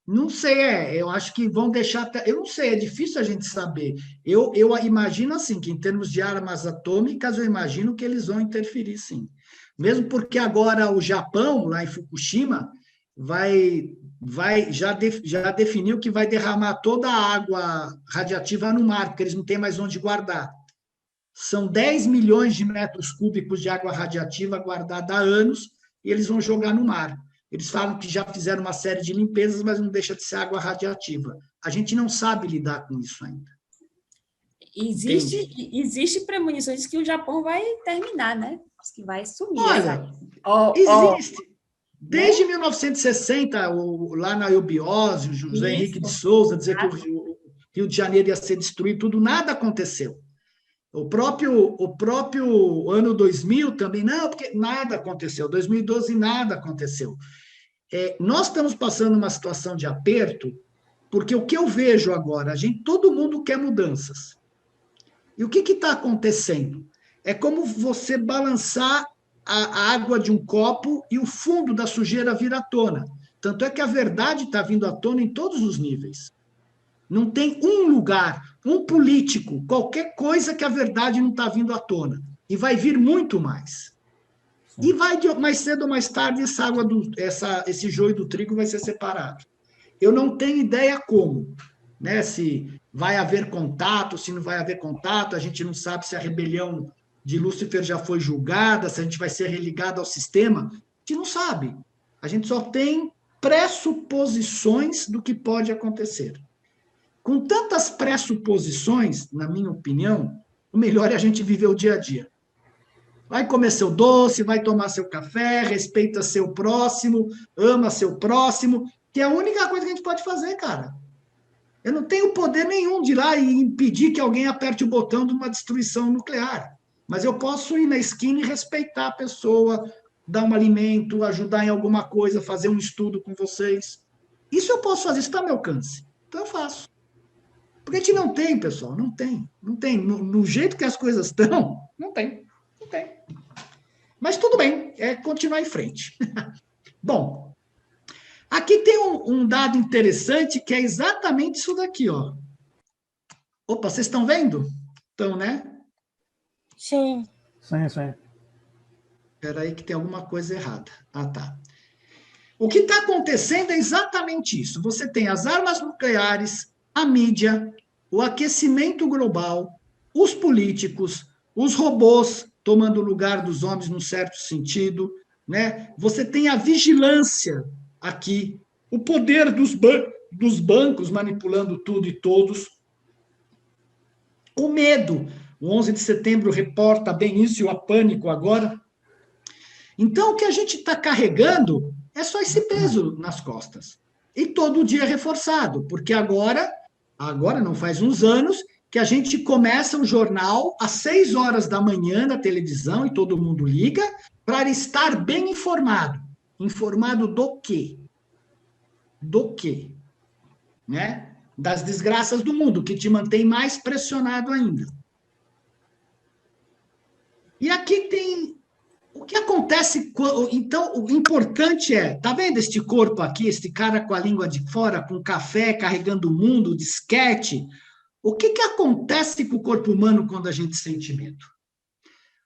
Não sei, eu acho que vão deixar... Eu não sei, é difícil a gente saber. Eu imagino assim, que em termos de armas atômicas, eu imagino que eles vão interferir, sim. Mesmo porque agora o Japão, lá em Fukushima, já definiu que vai derramar toda a água radiativa no mar, porque eles não têm mais onde guardar. São 10 milhões de metros cúbicos de água radiativa guardada há anos, e eles vão jogar no mar. Eles falam que já fizeram uma série de limpezas, mas não deixa de ser água radiativa. A gente não sabe lidar com isso ainda. Existe premonições que o Japão vai terminar, né? Que vai sumir. Olha, existe. Desde 1960, lá na eubiose, o José Henrique de Souza dizer que o Rio de Janeiro ia ser destruído, tudo, nada aconteceu. O próprio ano 2000 também, não, porque nada aconteceu. 2012, nada aconteceu. Nós estamos passando uma situação de aperto, porque o que eu vejo agora, todo mundo quer mudanças. E o que está acontecendo? É como você balançar a água de um copo e o fundo da sujeira vira à tona. Tanto é que a verdade está vindo à tona em todos os níveis. Não tem um lugar, um político, qualquer coisa que a verdade não está vindo à tona. E vai vir muito mais. E vai, mais cedo ou mais tarde, esse joio do trigo vai ser separado. Eu não tenho ideia como. Né? Se vai haver contato, se não vai haver contato, a gente não sabe se a rebelião de Lúcifer já foi julgada, se a gente vai ser religado ao sistema, a gente não sabe. A gente só tem pressuposições do que pode acontecer. Com tantas pressuposições, na minha opinião, o melhor é a gente viver o dia a dia. Vai comer seu doce, vai tomar seu café, respeita seu próximo, ama seu próximo, que é a única coisa que a gente pode fazer, cara. Eu não tenho poder nenhum de ir lá e impedir que alguém aperte o botão de uma destruição nuclear. Mas eu posso ir na esquina e respeitar a pessoa, dar um alimento, ajudar em alguma coisa, fazer um estudo com vocês. Isso eu posso fazer, isso está ao meu alcance. Então eu faço. Porque a gente não tem, pessoal, não tem. Não tem. No jeito que as coisas estão, não tem. Não tem. Mas tudo bem, é continuar em frente. Bom, aqui tem um dado interessante que é exatamente isso daqui, ó. Opa, vocês estão vendo? Estão, né? Sim. Sim, sim. Espera aí que tem alguma coisa errada. Ah, tá. O que está acontecendo é exatamente isso. Você tem as armas nucleares, a mídia, o aquecimento global, os políticos, os robôs tomando o lugar dos homens num certo sentido, né? Você tem a vigilância aqui, o poder dos bancos manipulando tudo e todos, o medo. O 11 de setembro reporta bem isso, e o pânico agora. Então, o que a gente está carregando é só esse peso nas costas. E todo dia é reforçado, porque agora não faz uns anos, que a gente começa um jornal às 6 horas da manhã na televisão, e todo mundo liga, para estar bem informado. Informado do quê? Do quê? Né? Das desgraças do mundo, que te mantém mais pressionado ainda. E aqui tem... O que acontece... Então, o importante é... Tá vendo este corpo aqui, este cara com a língua de fora, com café, carregando o mundo, disquete? O que acontece com o corpo humano quando a gente sente medo?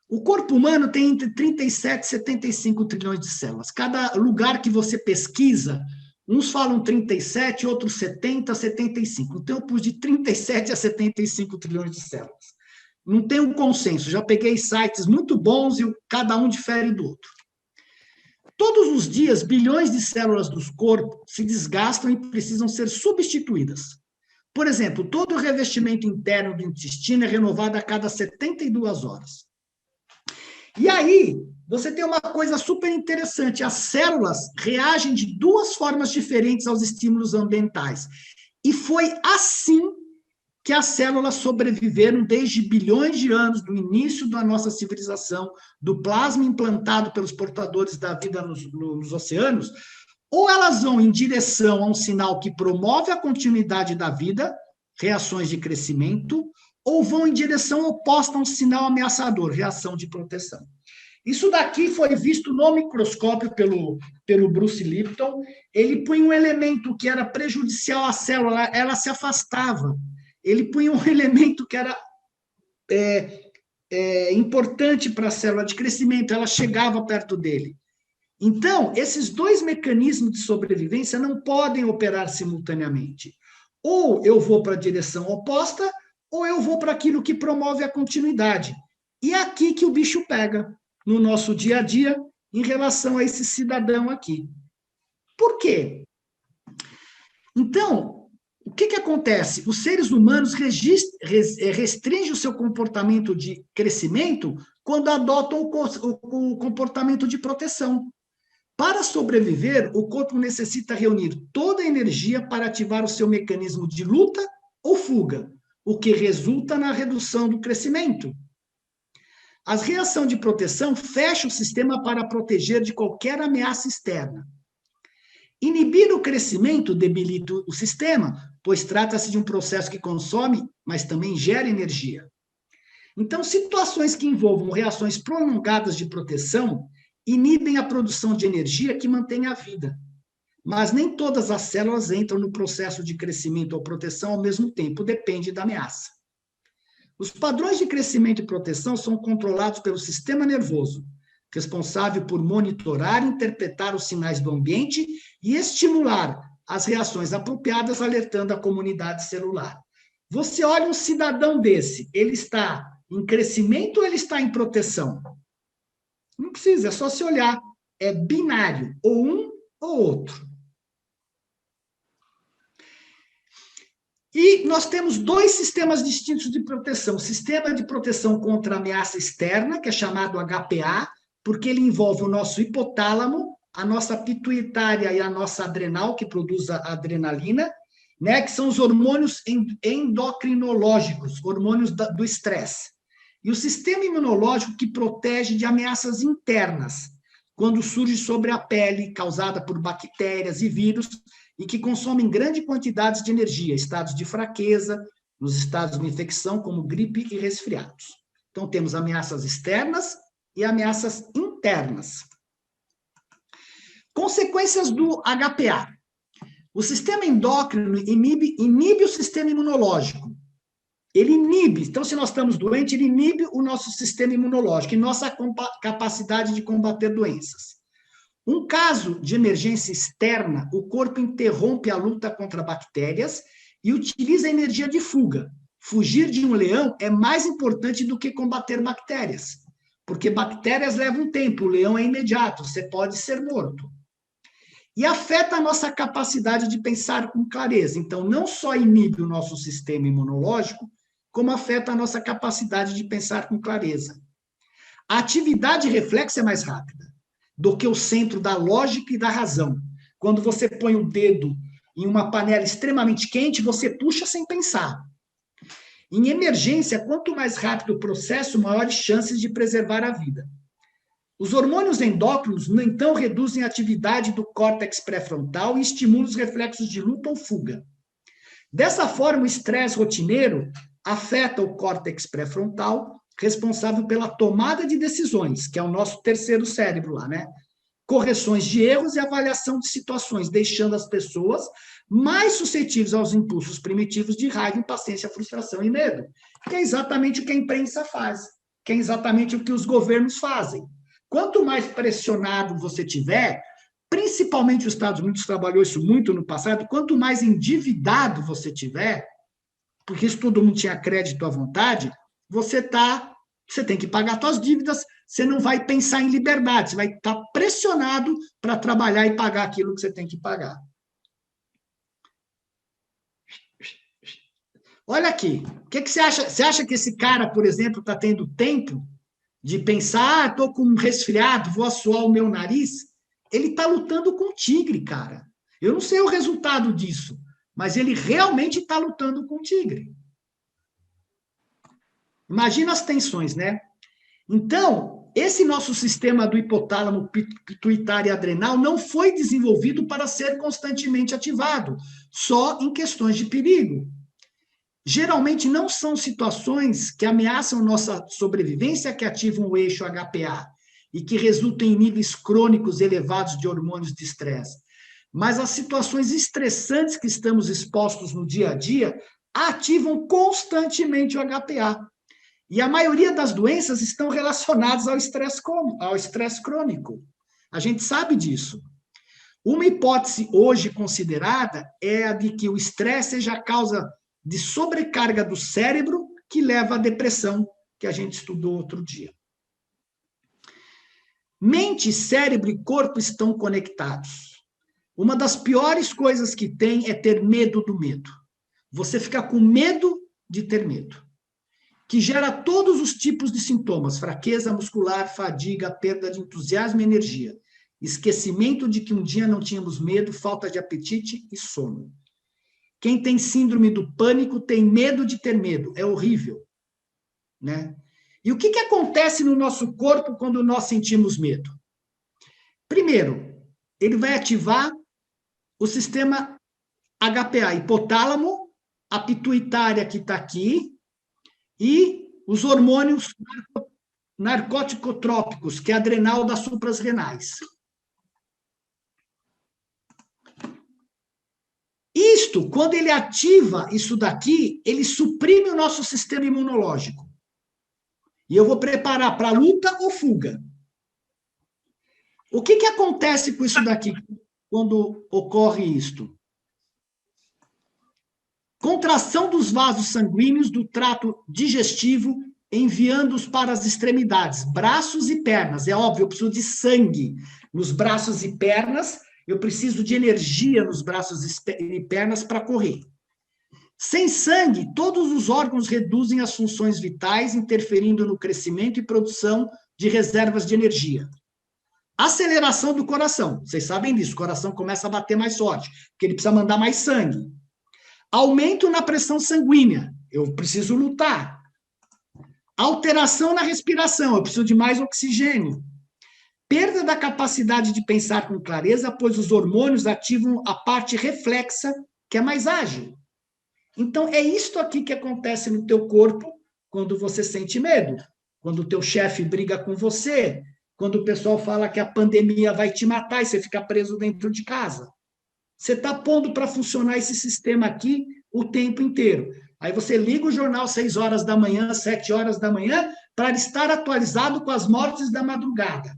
O corpo humano tem entre 37 e 75 trilhões de células. Cada lugar que você pesquisa, uns falam 37, outros 70, 75. Então, eu pus de 37 a 75 trilhões de células. Não tem um consenso. Já peguei sites muito bons e cada um difere do outro. Todos os dias, bilhões de células do corpo se desgastam e precisam ser substituídas. Por exemplo, todo o revestimento interno do intestino é renovado a cada 72 horas. E aí, você tem uma coisa super interessante. As células reagem de 2 formas diferentes aos estímulos ambientais. E foi assim que as células sobreviveram desde bilhões de anos, do início da nossa civilização, do plasma implantado pelos portadores da vida nos oceanos. Ou elas vão em direção a um sinal que promove a continuidade da vida, reações de crescimento, ou vão em direção oposta a um sinal ameaçador, reação de proteção. Isso daqui foi visto no microscópio pelo Bruce Lipton. Ele punha um elemento que era prejudicial à célula, ela se afastava. Ele punha um elemento que era importante para a célula de crescimento, ela chegava perto dele. Então, esses 2 mecanismos de sobrevivência não podem operar simultaneamente. Ou eu vou para a direção oposta, ou eu vou para aquilo que promove a continuidade. E é aqui que o bicho pega, no nosso dia a dia, em relação a esse cidadão aqui. Por quê? Então, o que acontece? Os seres humanos restringem o seu comportamento de crescimento quando adotam o comportamento de proteção. Para sobreviver, o corpo necessita reunir toda a energia para ativar o seu mecanismo de luta ou fuga, o que resulta na redução do crescimento. A reação de proteção fecha o sistema para proteger de qualquer ameaça externa. Inibir o crescimento debilita o sistema, pois trata-se de um processo que consome, mas também gera energia. Então, situações que envolvam reações prolongadas de proteção inibem a produção de energia que mantém a vida. Mas nem todas as células entram no processo de crescimento ou proteção ao mesmo tempo, depende da ameaça. Os padrões de crescimento e proteção são controlados pelo sistema nervoso, responsável por monitorar e interpretar os sinais do ambiente e estimular as reações apropriadas, alertando a comunidade celular. Você olha um cidadão desse, ele está em crescimento ou ele está em proteção? Não precisa, é só se olhar. É binário, ou um ou outro. E nós temos 2 sistemas distintos de proteção. O sistema de proteção contra ameaça externa, que é chamado HPA, porque ele envolve o nosso hipotálamo, a nossa pituitária e a nossa adrenal, que produz a adrenalina, né, que são os hormônios endocrinológicos, hormônios do estresse. E o sistema imunológico que protege de ameaças internas, quando surge sobre a pele, causada por bactérias e vírus, e que consomem grandes quantidades de energia, estados de fraqueza, nos estados de infecção, como gripe e resfriados. Então, temos ameaças externas e ameaças internas. Consequências do HPA. O sistema endócrino inibe o sistema imunológico. Ele inibe, então, se nós estamos doentes, ele inibe o nosso sistema imunológico e nossa capacidade de combater doenças. Um caso de emergência externa, o corpo interrompe a luta contra bactérias e utiliza a energia de fuga. Fugir de um leão é mais importante do que combater bactérias, porque bactérias levam tempo, o leão é imediato, você pode ser morto. E afeta a nossa capacidade de pensar com clareza. Então, não só inibe o nosso sistema imunológico, como afeta a nossa capacidade de pensar com clareza. A atividade reflexa é mais rápida do que o centro da lógica e da razão. Quando você põe o dedo em uma panela extremamente quente, você puxa sem pensar. Em emergência, quanto mais rápido o processo, maiores chances de preservar a vida. Os hormônios endócrinos, no entanto, reduzem a atividade do córtex pré-frontal e estimulam os reflexos de luta ou fuga. Dessa forma, o estresse rotineiro afeta o córtex pré-frontal, responsável pela tomada de decisões, que é o nosso terceiro cérebro lá, né? Correções de erros e avaliação de situações, deixando as pessoas mais suscetíveis aos impulsos primitivos de raiva, impaciência, frustração e medo. Que é exatamente o que a imprensa faz, que é exatamente o que os governos fazem. Quanto mais pressionado você tiver, principalmente os Estados Unidos trabalhou isso muito no passado, quanto mais endividado você tiver, porque isso todo mundo tinha crédito à vontade, você tem que pagar suas dívidas, você não vai pensar em liberdade, você vai estar pressionado para trabalhar e pagar aquilo que você tem que pagar. Olha aqui, o que você acha? Você acha que esse cara, por exemplo, está tendo tempo de pensar, estou com um resfriado, vou assoar o meu nariz? Ele está lutando com o tigre, cara. Eu não sei o resultado disso, mas ele realmente está lutando com o tigre. Imagina as tensões, né? Então, esse nosso sistema do hipotálamo, pituitário e adrenal não foi desenvolvido para ser constantemente ativado, só em questões de perigo. Geralmente não são situações que ameaçam nossa sobrevivência que ativam o eixo HPA e que resultam em níveis crônicos elevados de hormônios de estresse, mas as situações estressantes que estamos expostos no dia a dia ativam constantemente o HPA. E a maioria das doenças estão relacionadas ao estresse crônico. A gente sabe disso. Uma hipótese hoje considerada é a de que o estresse seja a causa de sobrecarga do cérebro que leva à depressão, que a gente estudou outro dia. Mente, cérebro e corpo estão conectados. Uma das piores coisas que tem é ter medo do medo. Você fica com medo de ter medo, que gera todos os tipos de sintomas: fraqueza muscular, fadiga, perda de entusiasmo e energia, esquecimento de que um dia não tínhamos medo, falta de apetite e sono. Quem tem síndrome do pânico tem medo de ter medo, é horrível, né? E o que acontece no nosso corpo quando nós sentimos medo? Primeiro, ele vai ativar o sistema HPA, hipotálamo, a pituitária que está aqui, e os hormônios narcotrópicos, que é a adrenal das suprarrenais. Isto, quando ele ativa isso daqui, ele suprime o nosso sistema imunológico. E eu vou preparar para luta ou fuga. O que acontece com isso daqui quando ocorre isto? Contração dos vasos sanguíneos do trato digestivo, enviando-os para as extremidades, braços e pernas. É óbvio, eu preciso de sangue nos braços e pernas, eu preciso de energia nos braços e pernas para correr. Sem sangue, todos os órgãos reduzem as funções vitais, interferindo no crescimento e produção de reservas de energia. Aceleração do coração. Vocês sabem disso, o coração começa a bater mais forte, porque ele precisa mandar mais sangue. Aumento na pressão sanguínea, eu preciso lutar. Alteração na respiração, eu preciso de mais oxigênio. Perda da capacidade de pensar com clareza, pois os hormônios ativam a parte reflexa, que é mais ágil. Então, é isto aqui que acontece no teu corpo quando você sente medo, quando o teu chefe briga com você, quando o pessoal fala que a pandemia vai te matar e você fica preso dentro de casa. Você está pondo para funcionar esse sistema aqui o tempo inteiro. Aí você liga o jornal 6 horas da manhã, 7 horas da manhã, para estar atualizado com as mortes da madrugada.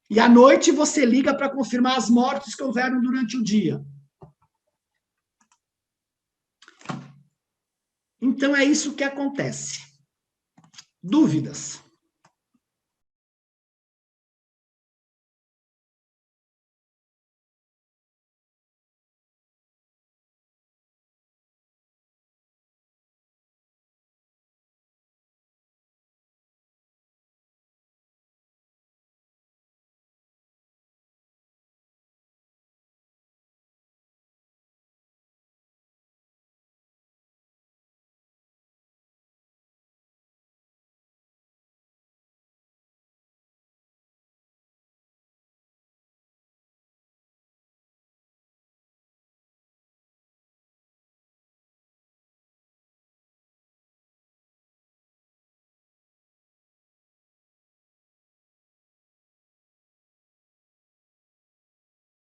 E à noite você liga para confirmar as mortes que houveram durante o dia. Então é isso que acontece. Dúvidas?